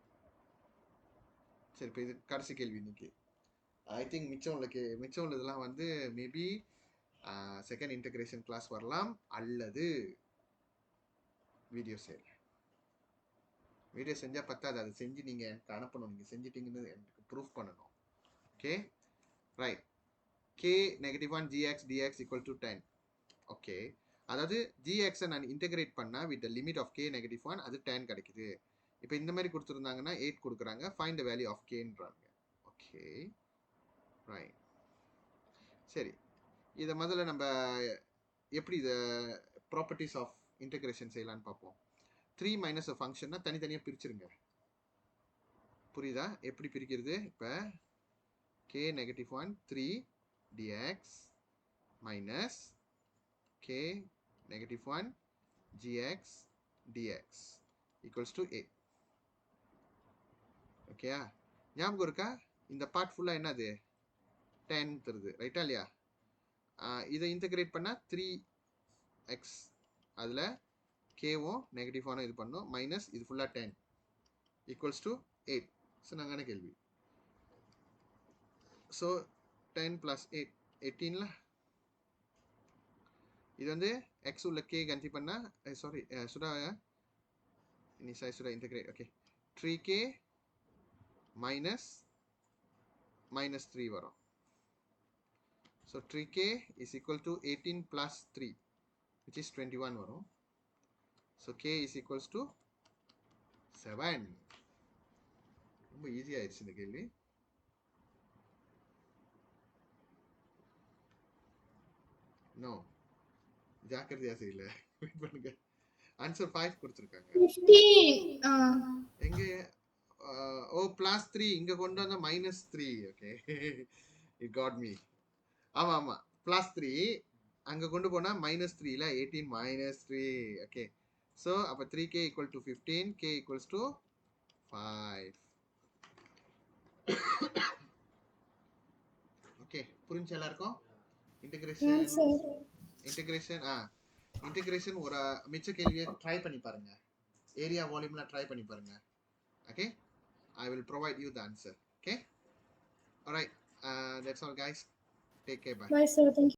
சரி, இப்போ இது கடைசி கேள்வி இன்னைக்கு. ஐ திங்க் மிச்சம் உள்ளதெல்லாம் வந்து மேபி செகண்ட் இன்டகிரேஷன் கிளாஸ் வரலாம் அல்லது வீடியோ செய்யலாம். வீடியோ செஞ்சால் பத்தாது, அதை செஞ்சு நீங்கள் எனக்கு அனுப்பணும். நீங்கள் செஞ்சிட்டிங்கன்னு எனக்கு ப்ரூஃப் பண்ணணும். Okay right. k -1 gx dx equal to 10. Okay, அதாவது gx-ஐ நான் இன்டகிரேட் பண்ணால் with the limit of k -1 அது 10 கிடைக்குது. இப்போ இந்த மாதிரி கொடுத்துருந்தாங்கன்னா 8 கொடுக்குறாங்க. ஃபைண்ட் த வேல்யூ ஆஃப் kன்றாங்க. Okay right. சரி, இதை முதல்ல நம்ம எப்படி இதை ப்ராப்பர்ட்டிஸ் ஆஃப் இன்டகிரேஷன் செய்யலான்னு பார்ப்போம். 3 மைனஸ் அ ஃபங்க்ஷன்னா தனித்தனியாக பிரிச்சுருங்க. புரியுதா எப்படி பிரிக்கிறது? இப்போ k -1 3 dx minus k -1 gx dx equals to 8. ஓகேயா? ஞாபகம் இருக்கா? இந்த பார்ட் ஃபுல்லாக என்னது 10 தருது, ரைட்டா இல்லையா? இதை இன்டகிரேட் பண்ணால் 3x, அதில் கேவும் -1 இது பண்ணோம், மைனஸ் இது ஃபுல்லாக 10 ஈக்குவல்ஸ் டு 8. சொன்னாங்க கேள்வி. ஸோ 10 + 8 18ல இது வந்து எக்ஸ் உள்ள கே கன்சி பண்ணால் சாரி சுடா நீ சாய் சுடா இன்டகிரேட். ஓகே 3k -3 வரும். So 3k is equal to 18 + 3 which is 21 வரும். So k is equals to 7. ரொம்ப ஈஸியாக ஆயிடுச்சு இந்த கேள்வி. நோ, ஜாக்கிரதையா செய்யல. வெயிட் பண்ணுங்க. ஆன்சர் 5 கொடுத்துருக்காங்க. 15. எங்க ஓ +3 இங்க கொண்டு வந்த -3. Okay it got me. ஆமா ஆமா +3 அங்க கொண்டு போனா -3 ல 18 -3. ஓகே ஸோ அப்போ 3k equal to 15, k equals to 5. Okay புரிஞ்சு எல்லாருக்கும்? இன்டகிரேஷன் ஒரு மிச்ச கேள்வியை ட்ரை பண்ணி பாருங்க. ஏரியா வால்யூம்லாம் ட்ரை பண்ணி பாருங்க. Okay, I will provide you the answer. Okay, all right, that's all guys, take care, bye. Bye sir, thank you.